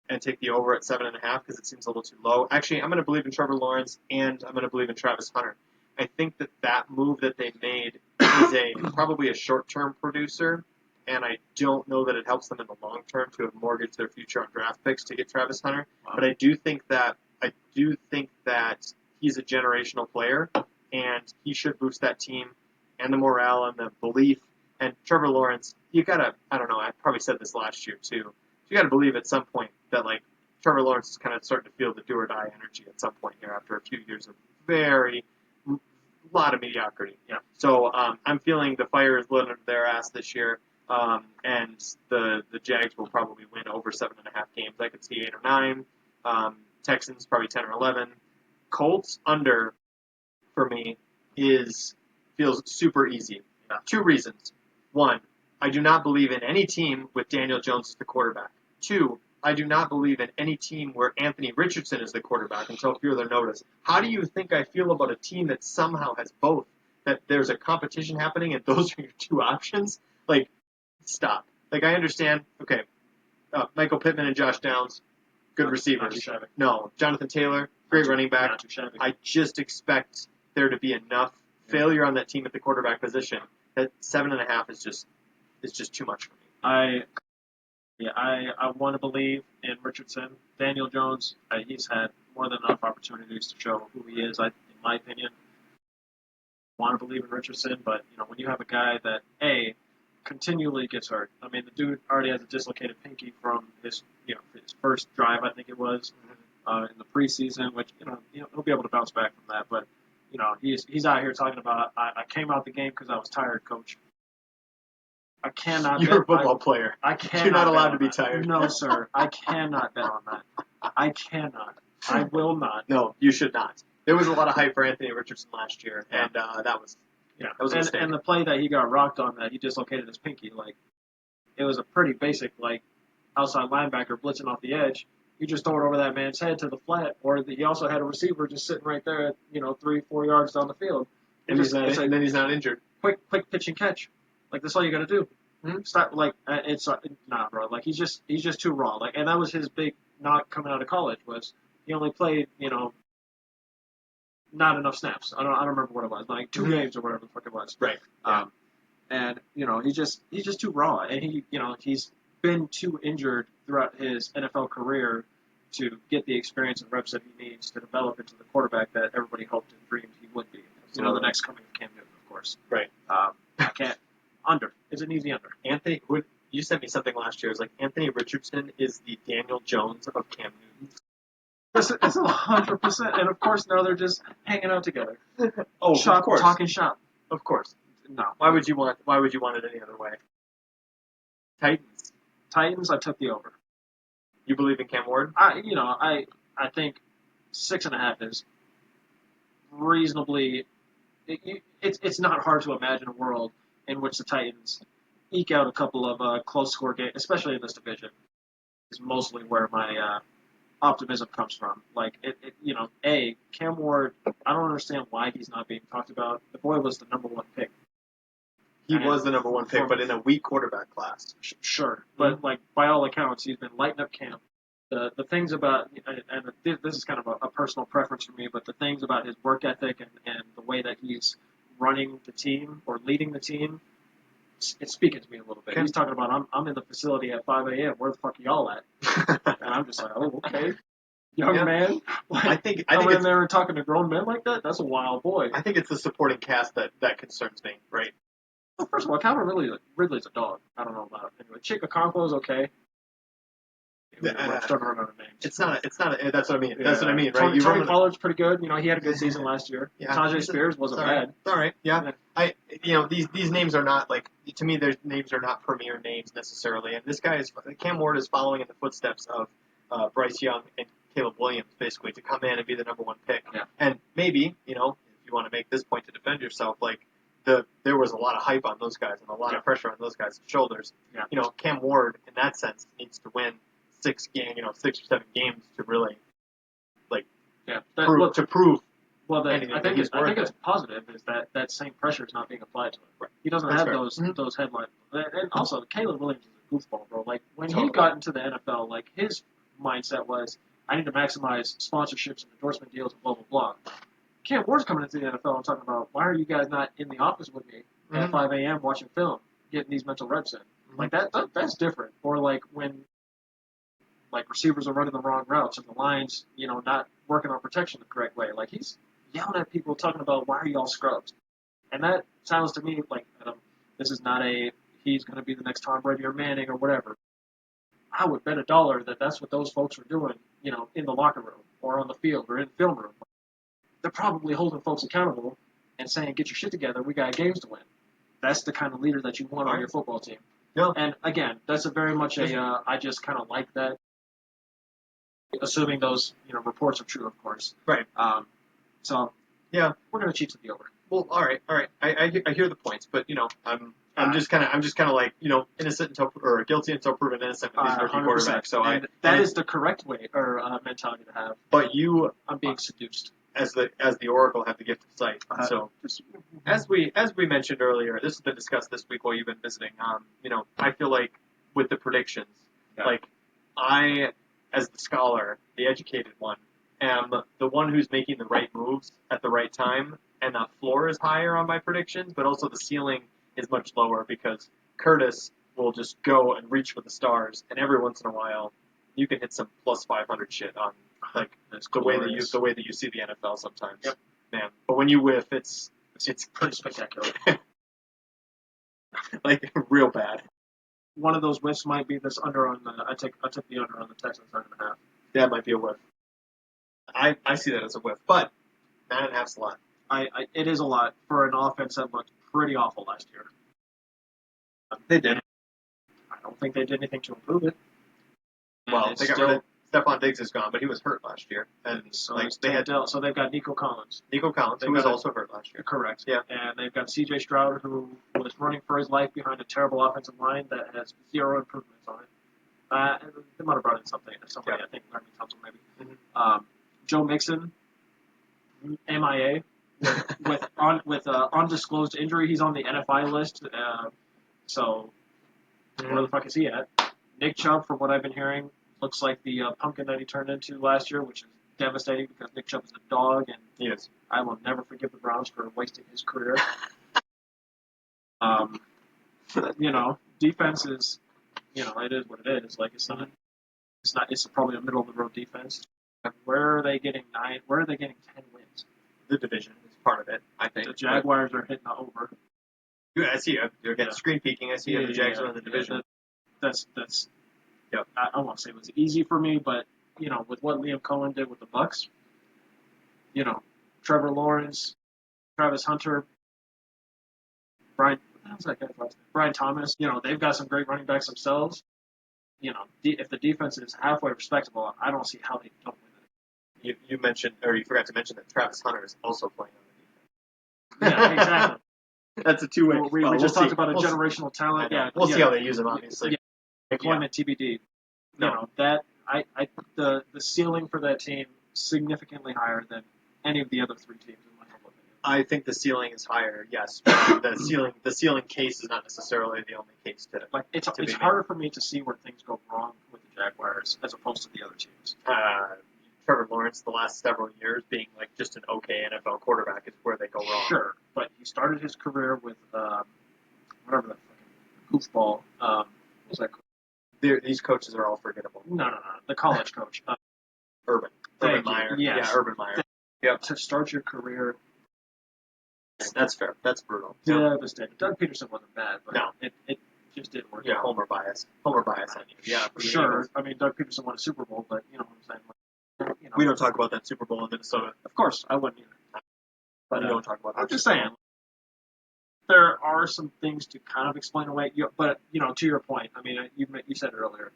and take the over at 7.5 because it seems a little too low. Actually, I'm going to believe in Trevor Lawrence and I'm going to believe in Travis Hunter. I think that move that they made is probably a short-term producer, and I don't know that it helps them in the long term to have mortgaged their future on draft picks to get Travis Hunter. Wow. But I do think that he's a generational player, and he should boost that team and the morale and the belief. And Trevor Lawrence, I don't know, I probably said this last year too. You got to believe at some point that Trevor Lawrence is kind of starting to feel the do or die energy at some point here after a few years of lot of mediocrity. Yeah. So I'm feeling the fire is lit under their ass this year, and the Jags will probably win over 7.5 games. I could see 8 or 9. Texans probably 10 or 11. Colts under for me feels super easy. 2 reasons. 1, I do not believe in any team with Daniel Jones as the quarterback. 2, I do not believe in any team where Anthony Richardson is the quarterback until further notice. How do you think I feel about a team that somehow has both? That there's a competition happening and those are your 2 options? Stop. I understand. Okay, Michael Pittman and Josh Downs, good receivers. No, Jonathan Taylor, great running back. I just expect there to be enough failure on that team at the quarterback position that 7.5 is just too much for me. I want to believe in Richardson. Daniel Jones, he's had more than enough opportunities to show who he is. In my opinion, want to believe in Richardson, but when you have a guy that continually gets hurt. I mean, the dude already has a dislocated pinky from his first drive, I think it was, in the preseason, which he'll be able to bounce back from that. But he's out here talking about I came out the game because I was tired, coach. I cannot. You're a football player. I cannot. You're not allowed to be tired. No, sir. I cannot bet on that. I cannot. I will not. No, you should not. There was a lot of hype for Anthony Richardson last year, and that was a mistake. And the play that he got rocked on, that he dislocated his pinky, it was a pretty basic outside linebacker blitzing off the edge. You just throw it over that man's head to the flat, or he also had a receiver just sitting right there at 3-4 yards down the field. And then he's not injured. Quick pitch and catch. That's all you got to do. Mm-hmm. Stop. It's nah, bro. He's just too raw. And that was his big knock coming out of college was he only played not enough snaps. I don't remember what it was. 2 mm-hmm. games or whatever the fuck it was. Right. And he's just too raw, and he's been too injured throughout his NFL career to get the experience and reps that he needs to develop into the quarterback that everybody hoped and dreamed he would be. The next coming of Cam Newton, of course. Right. I can't. Under. It's an easy under. Anthony, you sent me something last year. It was Anthony Richardson is the Daniel Jones of Cam Newton. It's 100%. And of course now they're just hanging out together. Of course. Talking shop. Of course. No. Why would you want it any other way? Titans, I took the over. You believe in Cam Ward? I think 6.5 is reasonably. It's not hard to imagine a world in which the Titans eke out a couple of close score games, especially in this division. Is mostly where my optimism comes from. Like Cam Ward. I don't understand why he's not being talked about. The boy was the number 1 pick. He was the number 1 pick, but in a weak quarterback class. Sure, but like by all accounts, he's been lighting up camp. The things about, and this is kind of a personal preference for me, but the things about his work ethic and the way that he's running the team or leading the team, it's speaking to me a little bit. He's talking about, I'm in the facility at 5 a.m. Where the fuck are y'all at? And I'm just like, oh, okay. Young man, like, I think in there and talking to grown men like that, that's a wild boy. I think it's the supporting cast that concerns me, right? Well, first of all, Calvin Ridley's a dog. I don't know about it. Anyway, Chika Okonkwo's okay. I'm starting to remember names. It's not. That's what I mean. Yeah. That's what I mean, right? Tony Pollard's pretty good. He had a good season last year. Yeah. Tajay Spears wasn't bad. It's all right. Yeah. These names are not like, to me, their names are not premier names necessarily. And this guy Cam Ward is following in the footsteps of Bryce Young and Caleb Williams, basically, to come in and be the number 1 pick. Yeah. And maybe, if you want to make this point to defend yourself, like there was a lot of hype on those guys and a lot of pressure on those guys' shoulders. Yeah. Cam Ward, in that sense, needs to win 6 or 7 games to really prove. Well, I think it's positive is that same pressure is not being applied to him. Right. He doesn't have those headlines. And also, Caleb Williams is a goofball, bro. Like when he got into the NFL, like his mindset was, I need to maximize sponsorships and endorsement deals and blah blah blah. Cam Ward's coming into the NFL and talking about, why are you guys not in the office with me at 5 a.m. watching film, getting these mental reps in? Like that's different. Or like when receivers are running the wrong routes and the lines, not working on protection the correct way. Like he's yelling at people talking about, why are y'all scrubs? And that sounds to me like this is not he's going to be the next Tom Brady or Manning or whatever. I would bet $1 that that's what those folks are doing, in the locker room or on the field or in the film room. They're probably holding folks accountable and saying, get your shit together, we got games to win. That's the kind of leader that you want on your football team. Yeah. And again, that's a very much I just kind of like that. Assuming those, reports are true, of course. Right. So yeah, we're gonna cheat to the over. Well, all right. I hear the points, but I'm just kind of like, innocent or guilty until proven innocent with these rookie quarterbacks. So that is the correct way or mentality to have. But I'm being seduced. As the Oracle have the gift of sight. So as we mentioned earlier, this has been discussed this week while you've been visiting. I feel like with the predictions, like I, as the scholar, the educated one, am the one who's making the right moves at the right time, and the floor is higher on my predictions, but also the ceiling is much lower because Kurtis will just go and reach for the stars, and every once in a while you can hit some plus 500 shit on the way that you see the NFL sometimes. Yep. Man, but when you whiff, it's pretty spectacular. Like real bad. One of those whiffs might be this under on the. I took the under on the Texans 9.5. That might be a whiff. I see that as a whiff, but 9.5 is a lot. It is a lot for an offense that looked pretty awful last year. They did. I don't think they did anything to improve it. Well, they got rid of Stephon Diggs is gone, but he was hurt last year, and so they've got Nico Collins. Who was also hurt last year. Correct. Yeah. And they've got C.J. Stroud, who was running for his life behind a terrible offensive line that has 0 improvements on it. They might have brought in somebody. I think Larry Thompson maybe. Mm-hmm. Joe Mixon, MIA, with undisclosed injury. He's on the NFI list. So where the fuck is he at? Nick Chubb, from what I've been hearing, looks like the pumpkin that he turned into last year, which is devastating because Nick Chubb is a dog, and yes, I will never forgive the Browns for wasting his career. Defense is, it is what it is. Like it's probably a middle of the road defense. Where are they getting 10 wins? The division is part of it, I think. The Jaguars are hitting the over. Yeah, I see you. You're getting screen peeking. I see you. The Jags are in the division. That's. Yep. I won't say it was easy for me, but with what Liam Cohen did with the Bucks, Trevor Lawrence, Travis Hunter, Brian, what the hell's that guy's last name? Brian Thomas. They've got some great running backs themselves. If the defense is halfway respectable, I don't see how they don't win it. You mentioned, or you forgot to mention that Travis Hunter is also playing on the defense. Yeah, exactly. That's a two-way. We just talked about a generational talent. Yeah, we'll see how they use him, obviously. Yeah. Deployment TBD. No. The ceiling for that team significantly higher than any of the other three teams in my humble opinion. I think the ceiling is higher, yes. But the ceiling case is not necessarily the only case to. Like it's harder for me to see where things go wrong with the Jaguars as opposed to the other teams. Trevor Lawrence, the last several years, being like just an okay NFL quarterback is where they go wrong. Sure, but he started his career with whatever that fucking goofball. What was that? These coaches are all forgettable. No. The college coach. Urban Meyer. Yes. Yeah, Urban Meyer. Yep. To start your career. That's fair. That's brutal. Devastating. Doug Peterson wasn't bad, but no. It just didn't work. Yeah, Homer bias on you. Yeah, sure. I mean, Doug Peterson won a Super Bowl, but you know what I'm saying. We don't talk about that Super Bowl in Minnesota. Of course, I wouldn't either. But we don't talk about that. I'm just saying, there are some things to kind of explain away. But to your point, I mean, you said it earlier.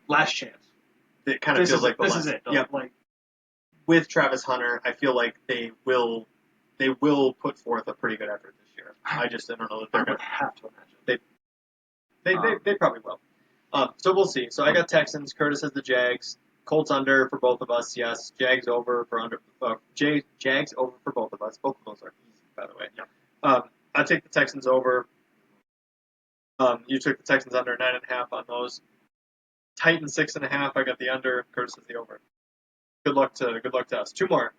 Last chance. It kind of feels like this is it. Yeah. Like with Travis Hunter, I feel like they will put forth a pretty good effort this year. I don't know that they're going to have to imagine. They probably will. So we'll see. So I got Texans. Kurtis has the Jags. Colts under for both of us, yes. Jags over for under. Jags over for both of us. Both of those are easy, by the way. Yeah. I take the Texans over. You took the Texans under 9.5 on those. Titans 6.5. I got the under. Kurtis has the over. Good luck to us. Two more.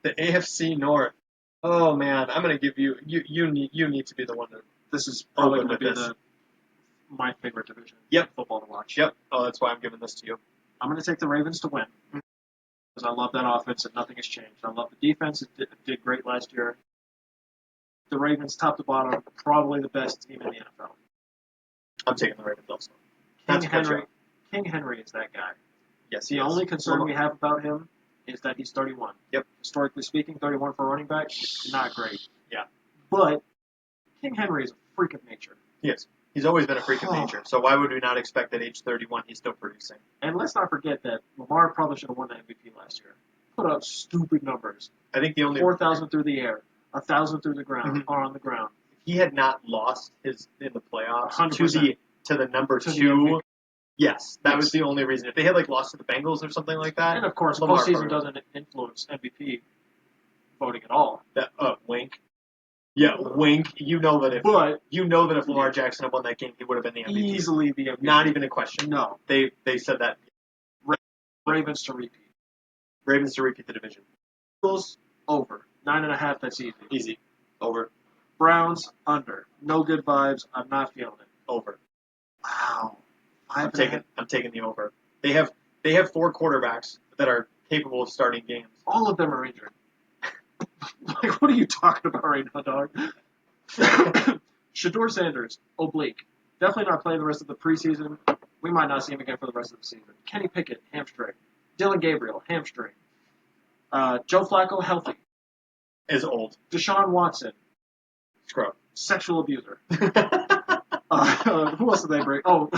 The AFC North. Oh man, I'm gonna give you. You need to be the one to. This is probably going to be my favorite division. Yep. Football to watch. Yep. Oh, that's why I'm giving this to you. I'm going to take the Ravens to win because I love that offense and nothing has changed. I love the defense. It did great last year. The Ravens, top to bottom, probably the best team in the NFL. I'm taking the Ravens also. King Henry is that guy. Yes, the only concern we have about him is that he's 31. Yep. Historically speaking, 31 for a running back, not great. Yeah. But King Henry is a freak of nature. Yes. He's always been a freak of nature, so why would we not expect at age 31 he's still producing? And let's not forget that Lamar probably should have won the MVP last year. Put up stupid numbers. I think the only 4,000 through the air, 1,000 through the ground, or on the ground. He had not lost in the playoffs 100%. to the number two. Yes, that was the only reason. If they had lost to the Bengals or something like that, and of course, postseason doesn't influence MVP voting at all. Wink. Yeah, wink. You know that if Lamar Jackson had won that game, he would have been the MVP. Easily the MVP. Not even a question. No. They said that. Ravens to repeat. Ravens to repeat the division. Eagles over. 9.5. That's easy. Easy. Over. Browns under. No good vibes. I'm not feeling it. Over. Wow. I'm taking the over. They have 4 quarterbacks that are capable of starting games. All of them are injured. What are you talking about right now, dog? Shedeur Sanders, oblique. Definitely not playing the rest of the preseason. We might not see him again for the rest of the season. Kenny Pickett, hamstring. Dylan Gabriel, hamstring. Joe Flacco, healthy. Is old. Deshaun Watson. Scrub. Sexual abuser. Who else did they bring? Oh,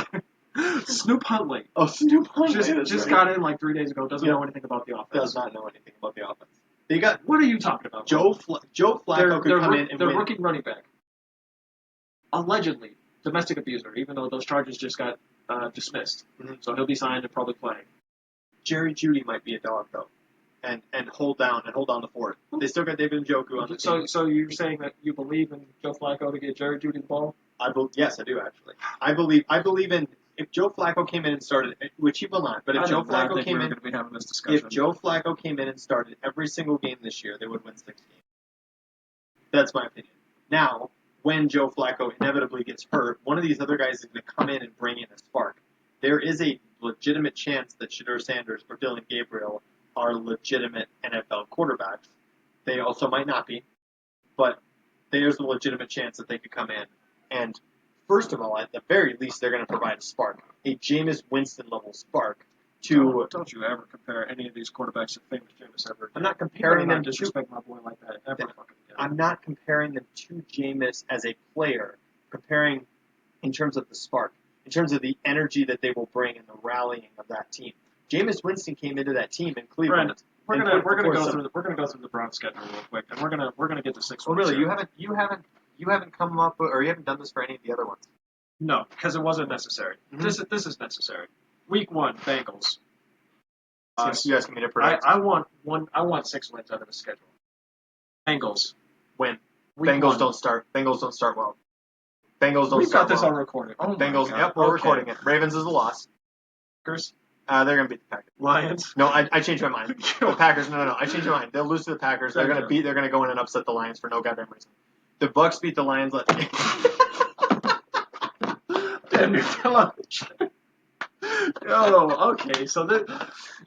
Snoop Huntley. Oh, Snoop Huntley. Just got in 3 days ago. Doesn't know anything about the offense. Does not know anything about the offense. What are you talking about? Joe Flacco could come in and their win. rookie running back. Allegedly, domestic abuser, even though those charges just got dismissed. Mm-hmm. So he'll be signed and probably playing. Jerry Jeudy might be a dog, though. And hold down the fort. They still got David Njoku on the team. So you're saying that you believe in Joe Flacco to get Jerry Jeudy the ball? Yes, I do actually. I believe in if Joe Flacco came in and started, which he will not, but if Joe Flacco came in and started every single game this year, they would win 6 games. That's my opinion. Now, when Joe Flacco inevitably gets hurt, one of these other guys is going to come in and bring in a spark. There is a legitimate chance that Shedeur Sanders or Dylan Gabriel are legitimate NFL quarterbacks. They also might not be, but there's a legitimate chance that they could come in. And first of all, at the very least, they're going to provide a spark, a Jameis Winston level spark. to. Don't you ever compare any of these quarterbacks to famous Jameis ever. I'm not comparing them to. Disrespect my boy like that ever fucking again. I'm not comparing them to Jameis as a player. Comparing in terms of the spark, in terms of the energy that they will bring and the rallying of that team. Jameis Winston came into that team in Cleveland. We're gonna go through the Browns schedule real quick, and we're gonna get to 6 Well, weeks. really, here. you haven't come up or you haven't done this for any of the other ones. No, because it wasn't necessary. Mm-hmm. This is necessary. Week 1, Bengals. You asking me to predict? I want 6 wins out of the schedule. Bengals win. Week Bengals 1. don't start. Bengals don't start well. Bengals don't We've start got this well. on recording. Oh my Bengals. God. Yep, we're Okay. recording it. Ravens is a loss. Packers. They're gonna beat the Packers. Lions. No, I changed my mind. The Packers. No. I changed my mind. They'll lose to the Packers. They're gonna go in and upset the Lions for no goddamn reason. The Bucks beat the Lions. Damn, you're still on the chat. Oh, okay. So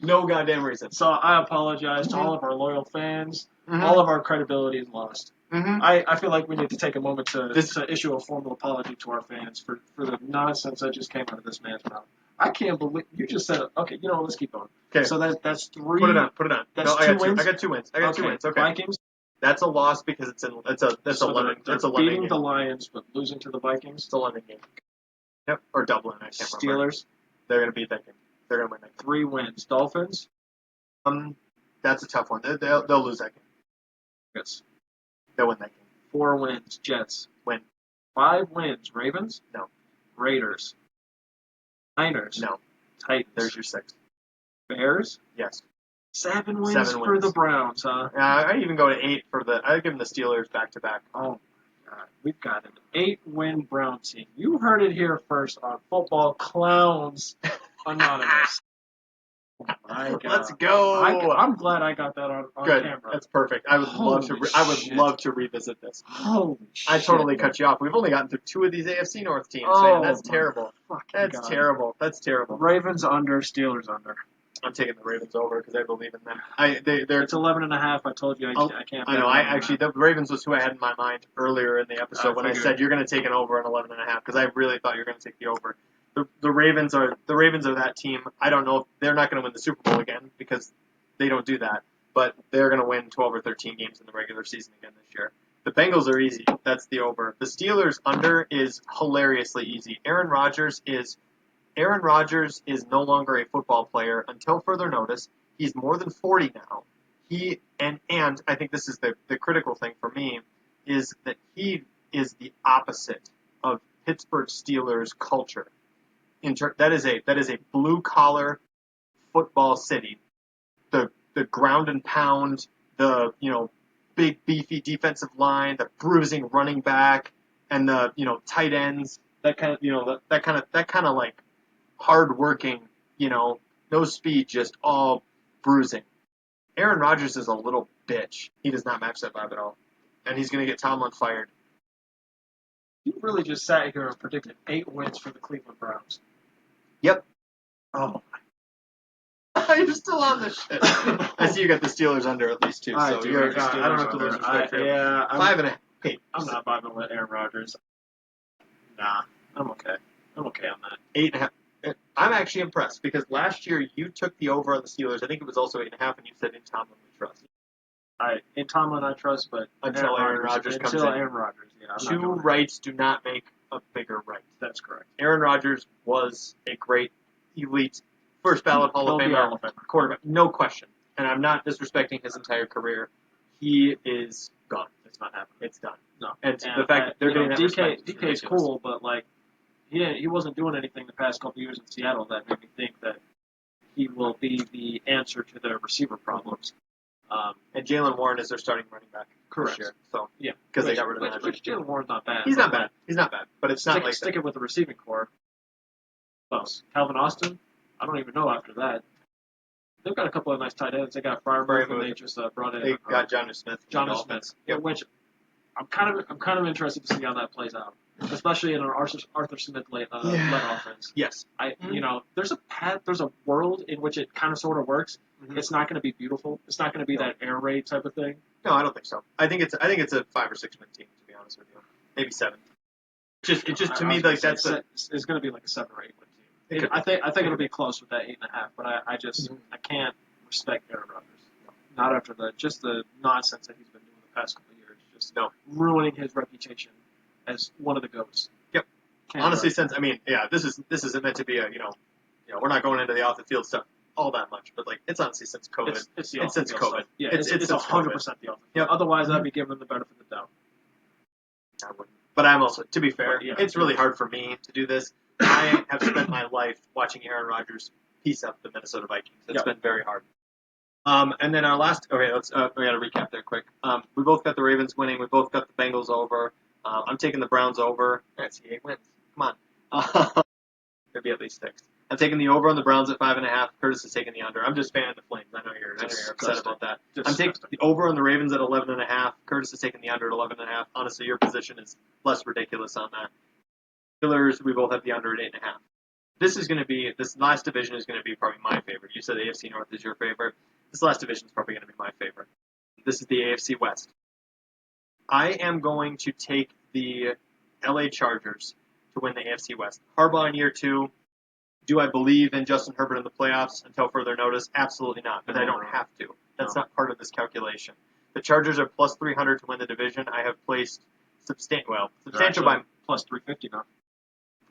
no goddamn reason. So I apologize to all of our loyal fans. Mm-hmm. All of our credibility is lost. Mm-hmm. I feel like we need to take a moment to issue a formal apology to our fans for the nonsense that just came out of this man's mouth. I can't believe you just said it. Okay, you know what? Let's keep going. Okay. So that's 3. Put it on. That's no, 2 wins. I got 2 wins. Okay. 2 wins. Okay. Vikings. That's a loss because it's 11. It's 11 beating game. the Lions but losing to the Vikings. It's 11 game. Yep. Or Dublin. I can't remember. Steelers. They're gonna beat that game. They're gonna win that game. 3 wins. Dolphins. That's a tough one. They'll lose that game. Yes. They'll win that game. 4 wins. Jets. Win. 5 wins. Ravens. No. Raiders. Niners. No. Titans. There's your 6. Bears. Yes. 7 wins for the Browns, huh? I even go to 8 for the. I give them the Steelers back to back. Oh my God, we've got an 8-win Brown team. You heard it here first on Football Clowns Anonymous. Oh my God. Let's go. I'm glad I got that on Good. camera. That's perfect. I would love to revisit this. Holy shit. I totally cut you off. We've only gotten through 2 of these AFC North teams, Oh, man. That's terrible. That's God. terrible. That's terrible. Ravens under, Steelers under. I'm taking the Ravens over because I believe in them. It's 11.5. I told you I can't. I know. The Ravens was who I had in my mind earlier in the episode when I said you're going to take an over on 11.5 because I really thought you were going to take the over. The Ravens are that team. I don't know if they're not going to win the Super Bowl again because they don't do that, but they're going to win 12 or 13 games in the regular season again this year. The Bengals are easy. That's the over. The Steelers under is hilariously easy. Aaron Rodgers is no longer a football player until further notice. He's more than 40 now. And I think this is the critical thing for me is that he is the opposite of Pittsburgh Steelers culture. That is a blue collar football city. The ground and pound, the big beefy defensive line, the bruising running back, and the tight ends. That kind of like hard working, no speed, just all bruising. Aaron Rodgers is a little bitch. He does not match that vibe at all, and he's going to get Tomlin fired. You really just sat here and predicted 8 wins for the Cleveland Browns. Yep. Oh. You're still on this shit. I see you got the Steelers under at least 2. I So do. you're Steelers I don't have to under. lose respect for him. Yeah. 5.5. Hey, I'm not vibing with Aaron Rodgers. Nah. I'm okay. I'm okay on that. 8.5. I'm actually impressed because last year you took the over on the Steelers. I think it was also 8.5, and you said in Tomlin we trust. In Tomlin I trust, but until Aaron Rodgers comes in. Until Aaron Rodgers, yeah. 2 rights do not make a bigger right. That's correct. Aaron Rodgers was a great, elite, first ballot Hall of Famer quarterback, no question. And I'm not disrespecting his entire career. He is gone. It's not happening. It's done. No. And the fact that they're getting that respect is DK's cool, but like he wasn't doing anything the past couple years in Seattle that made me think that he will be the answer to their receiver problems. And Jalen Warren is their starting running back. Correct. This year. So yeah, because they got rid of Magic. Which Jalen Warren's not bad. He's not bad. He's not bad. But it's not like stick it with the receiving core. Close. Calvin Austin. I don't even know after that. They've got a couple of nice tight ends. They got Freiermuth, and they just brought in. They got Jonnu Smith. Jonnu Smith. Yep. Which I'm kind of interested to see how that plays out, especially in an Arthur Smith led offense. Yes. There's a world in which it kind of sort of works. Mm-hmm. It's not going to be beautiful. It's not going to be that air raid type of thing. No, I don't think so. I think it's a 5 or 6 win team, to be honest with you. Maybe 7. It's just to me like that's it's going to be like a 7 or 8 win team. I think it'll be close with that 8.5, but I just I can't respect Aaron Rodgers. Not after the nonsense that he's been doing the past couple of years, just ruining his reputation as one of the GOATs. Yep. Honestly, this isn't meant to be we're not going into the off the field stuff all that much, but it's honestly since COVID. It's since COVID. Stuff. Yeah, it's 100% the off the field. Yep. Otherwise, I'd be giving them the benefit of the doubt. I wouldn't. But I'm also, to be fair, it's really hard for me to do this. I have spent my life watching Aaron Rodgers piece up the Minnesota Vikings. It's been very hard. And then our last, we got to recap there quick. We both got the Ravens winning. We both got the Bengals over. I'm taking the Browns over. That's 8 wins. Come on. There'll be at least 6. I'm taking the over on the Browns at 5.5. Curtis is taking the under. I'm just fanning the flames. I know you're upset about that. I'm taking the over on the Ravens at 11.5. Curtis is taking the under at 11.5. Honestly, your position is less ridiculous on that. Steelers, we both have the under at 8.5. This last division is going to be probably my favorite. You said the AFC North is your favorite. This last division is probably going to be my favorite. This is the AFC West. I am going to take the LA Chargers to win the AFC West. Harbaugh in year 2. Do I believe in Justin Herbert in the playoffs until further notice? Absolutely not, but I don't have to. That's not part of this calculation. The Chargers are plus 300 to win the division. I have placed substantial by plus 350 now.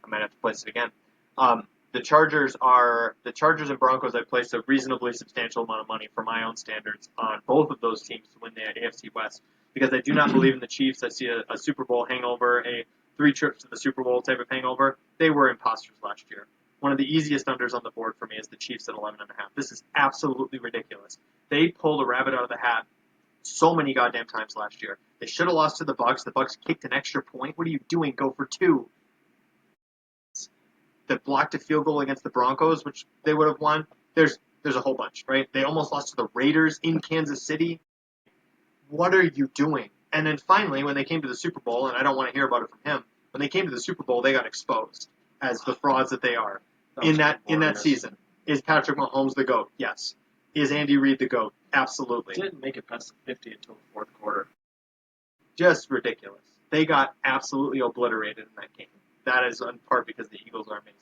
I might have to place it again. The Chargers and Broncos. I placed a reasonably substantial amount of money for my own standards on both of those teams to win the AFC West because I do not believe in the Chiefs. I see a Super Bowl hangover, a 3 trips to the Super Bowl type of hangover. They were imposters last year. One of the easiest unders on the board for me is the Chiefs at 11.5. This is absolutely ridiculous. They pulled a rabbit out of the hat so many goddamn times last year. They should have lost to the Bucs. The Bucs kicked an extra point. What are you doing? Go for 2. They blocked a field goal against the Broncos, which they would have won. There's a whole bunch, right? They almost lost to the Raiders in Kansas City. What are you doing? And then finally, when they came to the Super Bowl, and I don't want to hear about it from him, when they came to the Super Bowl, they got exposed as the frauds that they are. In that season. Is Patrick Mahomes the GOAT? Yes. Is Andy Reid the GOAT? Absolutely. Didn't make it past the 50 until the fourth quarter. Just ridiculous. They got absolutely obliterated in that game. That is in part because the Eagles are amazing.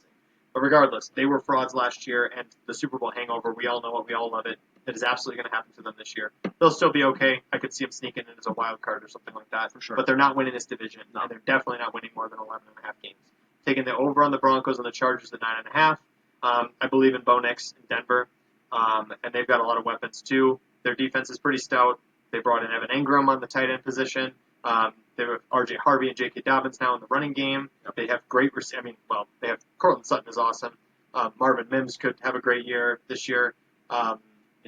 But regardless, they were frauds last year, and the Super Bowl hangover, we all know it, we all love it. It is absolutely going to happen to them this year. They'll still be okay. I could see them sneaking in as a wild card or something like that. For sure. But they're not winning this division, and they're definitely not winning more than 11.5 games. Taking the over on the Broncos and the Chargers at 9.5. I believe in Bo Nix in Denver, and they've got a lot of weapons too. Their defense is pretty stout. They brought in Evan Ingram on the tight end position. They have R.J. Harvey and J.K. Dobbins now in the running game. They have great they have Cortland Sutton is awesome. Marvin Mims could have a great year this year. And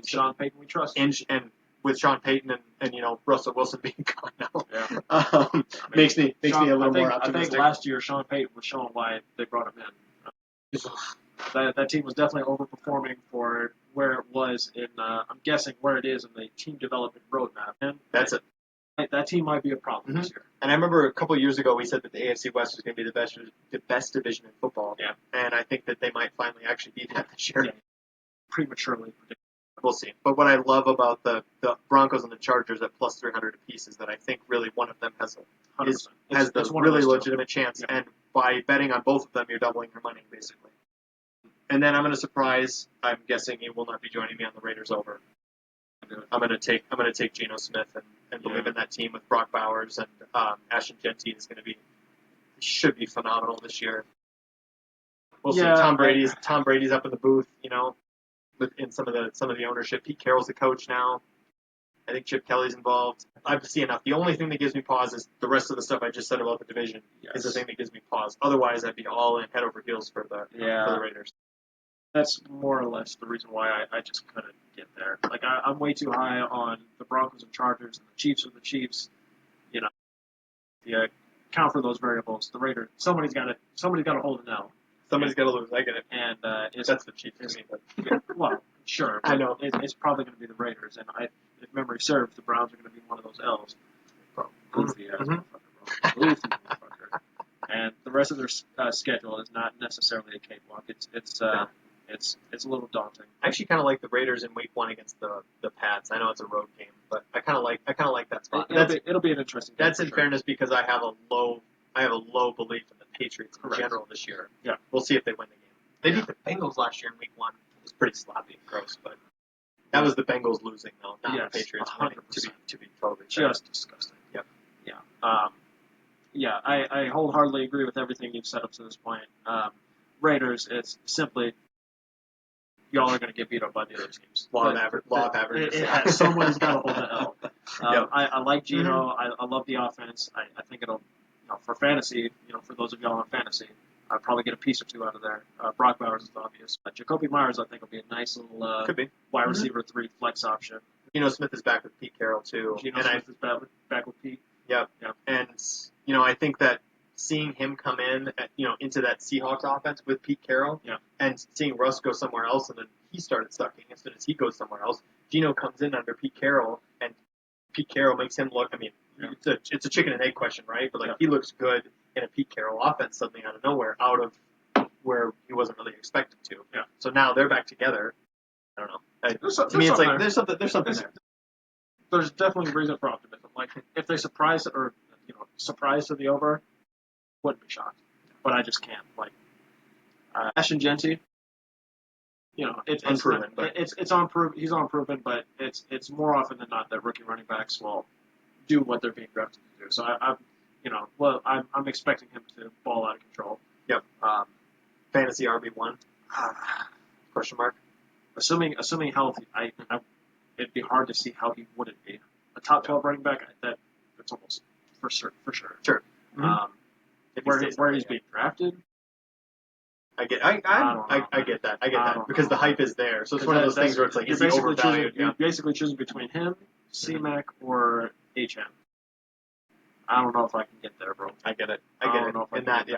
Sean Payton we trust. And with Sean Payton and Russell Wilson being gone now, makes me a little more optimistic. I think last year Sean Payton was showing why they brought him in. That team was definitely overperforming for where it was in, I'm guessing, where it is in the team development roadmap. And that's it. That team might be a problem this year. And I remember a couple of years ago we said that the AFC West was going to be the best division in football. Yeah. And I think that they might finally actually be that this year. Yeah. Prematurely predicted. We'll see. But what I love about the Broncos and the Chargers at plus 300 apiece is that I think really one of them has the really legitimate chance. Yeah. And by betting on both of them, you're doubling your money, basically. And then I'm going to surprise. I'm guessing he will not be joining me on the Raiders over. I'm going to take Geno Smith and believe in that team with Brock Bowers and Ashton Jeanty is going to should be phenomenal this year. We'll see. Tom Brady's up in the booth, in some of the ownership. Pete Carroll's the coach now. I think Chip Kelly's involved. I see enough. The only thing that gives me pause is the rest of the stuff I just said about the division is the thing that gives me pause. Otherwise, I'd be all in head over heels for the Raiders. That's more or less the reason why I just couldn't get there. Like I'm way too high on the Broncos and Chargers, and the Chiefs are the Chiefs. Count for those variables. The Raiders. Somebody's got to hold it now. Somebody's got to lose. I get it. And that's the Chiefs. Well, sure. I know. It's probably going to be the Raiders, and if memory serves, the Browns are going to be one of those L's. Goofy ass motherfucker, bro. Goofy motherfucker. And the rest of their schedule is not necessarily a cakewalk. It's a little daunting. I actually kind of like the Raiders in Week 1 against the Pats. I know it's a road game, but I kind of like that spot. It'll be an interesting game. That's in fairness because I have a low belief in the Patriots in general this year. Yeah. We'll see if they win the game. They beat the Bengals last year in week 1. It was pretty sloppy and gross, but that was the Bengals losing, though, not the Patriots winning, to be totally fair. Just disgusting. Yep. Yeah. I wholeheartedly agree with everything you've said up to this point. Raiders, it's simply y'all are going to get beat up by the other teams. Law of averages. Someone's got to hold the L. Yep. I like Geno. I love the offense. I think it'll, for fantasy, for those of y'all on fantasy, I'll probably get a piece or two out of there. Brock Bowers is obvious. Jacoby Myers, I think, will be a nice little wide receiver 3 flex option. Geno Smith is back with Pete Carroll, too. Geno Smith is back with Pete. Yep. And, I think that seeing him come in, into that Seahawks offense with Pete Carroll, and seeing Russ go somewhere else, and then he started sucking as soon as he goes somewhere else. Geno comes in under Pete Carroll, and Pete Carroll makes him look. I mean, it's a chicken and egg question, right? But he looks good in a Pete Carroll offense suddenly out of nowhere, out of where he wasn't really expected to. Yeah. So now they're back together. I don't know. To me, it's like there's something there. There's definitely a reason for optimism. Like if they surprise to the over, wouldn't be shocked. But I just can't. Like Ashton Genty, it's unproven. It's unproven. He's unproven, but it's more often than not that rookie running backs will do what they're being drafted to do. So I'm expecting him to ball out of control. Yep. Fantasy RB1? Question mark. Assuming healthy, it'd be hard to see how he wouldn't be a top 12 running back. That's almost for sure. Sure. Mm-hmm. Where he's being drafted. I get that because the hype is there. So it's one of those things where it's like, is he overvalued? You're basically choosing between him, C-Mac, or HM. I don't know if I can get there, bro. I get it. Yeah.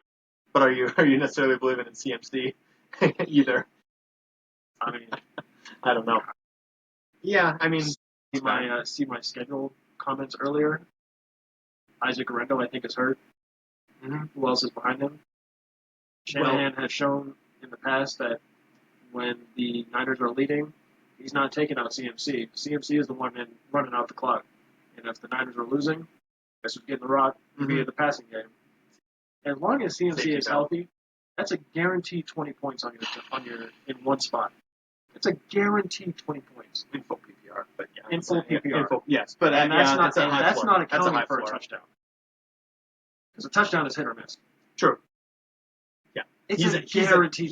But are you necessarily believing in CMC either? I mean, I don't know. Yeah, I mean, see my schedule comments earlier. Isaac Guerrero, I think, is hurt. Mm-hmm. Who else is behind him? Shanahan has shown in the past that when the Niners are leading, he's not taking out CMC. CMC is the one running out the clock. And if the Niners are losing, guess who's getting the rock via the passing game. As long as CMC is healthy, that's a guaranteed 20 points on your in one spot. It's a guaranteed 20 points in full PPR, but yeah, in full PPR. Yes, but that's not accounting for a touchdown. Because a touchdown is hit or miss. True. Yeah, it's a guaranteed.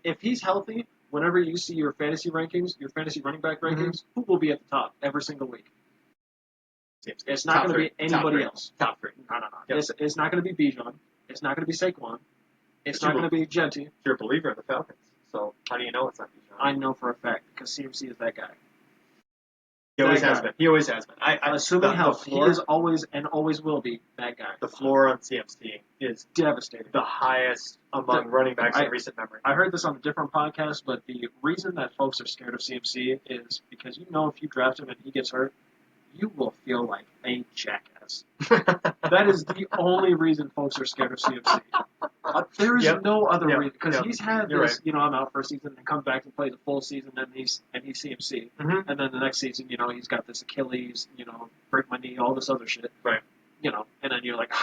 If he's healthy, whenever you see your fantasy rankings, your fantasy running back rankings, who will be at the top every single week? It's not going to be anybody else. Top 3. No. Yep. It's not going to be Bijan. It's not going to be Saquon. It's not going to be Genty. You're a believer in the Falcons, so how do you know it's not Bijan? I know for a fact because CMC is that guy. He always has been. Assuming health, he is always and always will be that guy. The floor on CMC is devastating. The highest among running backs in recent memory. I heard this on a different podcast, but the reason that folks are scared of CMC is because if you draft him and he gets hurt, you will feel like a jackass. That is the only reason folks are scared of CMC. There is no other reason because he's had this. Right. I'm out for a season and comes back and plays a full season, and he's CMC, and then the next season, he's got this Achilles, break my knee, all this other shit, right? And then you're like,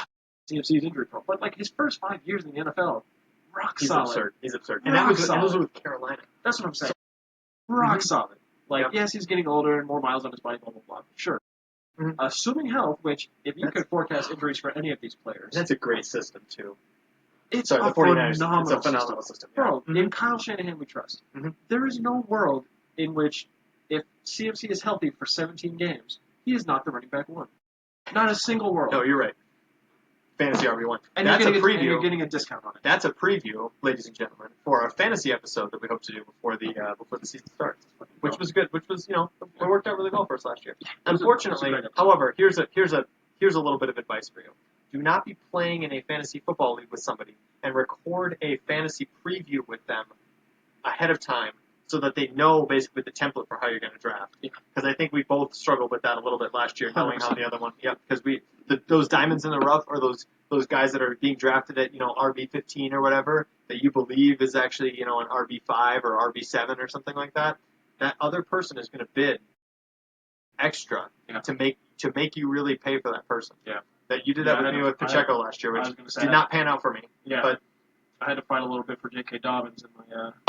CMC's injury prone, but like his first 5 years in the NFL, solid. He's absurd, and that was with Carolina. That's what I'm saying. Rock solid. Yes, he's getting older and more miles on his body, blah, blah, blah. Sure. Mm-hmm. Assuming health, which, if you could forecast injuries for any of these players. That's a great system, too. It's a phenomenal system. Yeah. Bro, in Kyle Shanahan we trust. Mm-hmm. There is no world in which, if CMC is healthy for 17 games, he is not the running back 1. Not a single world. No, you're right. Fantasy RB1. And that's a preview. And you're getting a discount on it. That's a preview, ladies and gentlemen, for our fantasy episode that we hope to do before the season starts, which was good. Which was, it worked out really well for us last year. Unfortunately, however, here's a little bit of advice for you. Do not be playing in a fantasy football league with somebody and record a fantasy preview with them ahead of time so that they know basically the template for how you're going to draft. Because I think we both struggled with that a little bit last year, knowing how the other one. Yeah, because those diamonds in the rough are those guys that are being drafted at RB15 or whatever that you believe is actually an RB5 or RB7 or something like that. That other person is going to bid extra to make you really pay for that person. Yeah. That you did that with me with Pacheco last year, which did not pan out for me. Yeah. But I had to fight a little bit for J.K. Dobbins in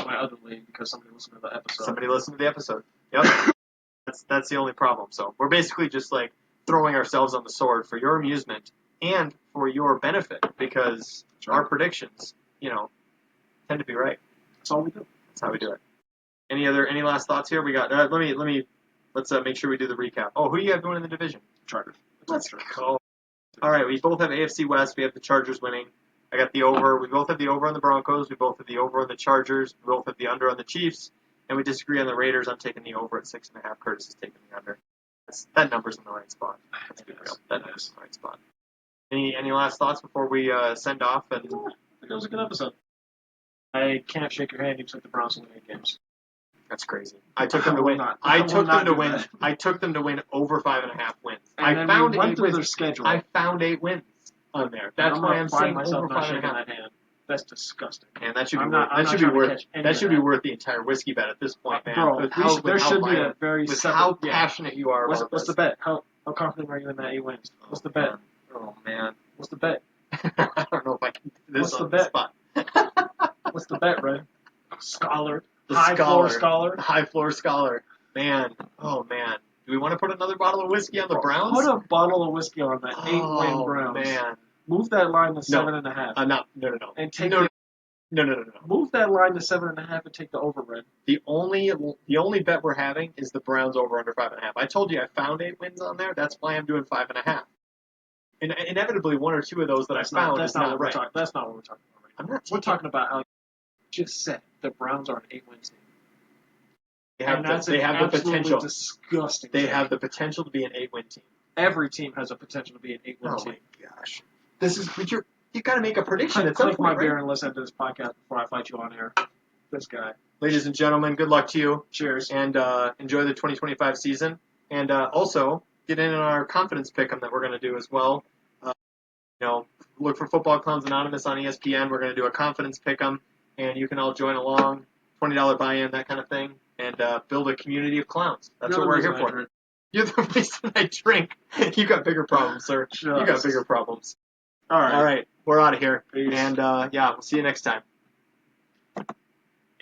my other league because somebody listened to the episode. Somebody listened to the episode. Yep. That's the only problem. So we're basically just like throwing ourselves on the sword for your amusement and for your benefit because our predictions, tend to be right. That's all we do. That's how we do it. Any last thoughts here? We got. Let's make sure we do the recap. Oh, who do you have going in the division? Chargers. Let's go. All right, we both have AFC West. We have the Chargers winning. I got the over. We both have the over on the Broncos. We both have the over on the Chargers. We both have the under on the Chiefs. And we disagree on the Raiders. I'm taking the over at 6.5. Curtis is taking the under. That number's in the right spot. Let's be real. That number's in the right spot. Any last thoughts before we send off? And I think it was a good episode. I can't shake your hand. You took the Browns to win 8 games. That's crazy. I took them to win. I took them to win over 5.5 wins. And then we went through their schedule. I found 8 wins on there. That's why I'm saying myself over not shaking 5.5. that hand. That's disgusting. And that should be worth the entire whiskey bet at this point, man. Bro, there should be a very separate. How passionate you are. What's the bet? How confident are you in that 8 wins? What's the bet? Oh man. What's the bet? I don't know if I can do this on the spot. What's the bet, Red? Scholar. High floor scholar. Man. Oh man. Do we want to put another bottle of whiskey on the Browns? Put a bottle of whiskey on that 8-win Browns. Man. Move that line to 7.5. No. And take no. Move that line to 7.5 and take the over, Red. The only bet we're having is the Browns over under 5.5. I told you I found 8 wins on there. That's why I'm doing 5.5. And inevitably, 1 or 2 of those that I found is not right. That's not what we're talking about right now. We're talking about how you just said the Browns are an 8-win team. They have the potential. Disgusting. They have the potential to be an 8-win team. Every team has a potential to be an 8-win team. Oh my gosh! You got to make a prediction. It's click my beer and listen to this podcast before I fight you on air. This guy. Ladies and gentlemen, good luck to you. Cheers. And enjoy the 2025 season. And also get in on our confidence pick'em that we're going to do as well. Look for Football Clowns Anonymous on ESPN. We're going to do a confidence pick'em, and you can all join along. $20 buy-in, that kind of thing, and build a community of clowns. That's what we're here for. You're the reason I drink. You got bigger problems, sir. You got bigger problems. All right. We're out of here. Peace. And, we'll see you next time.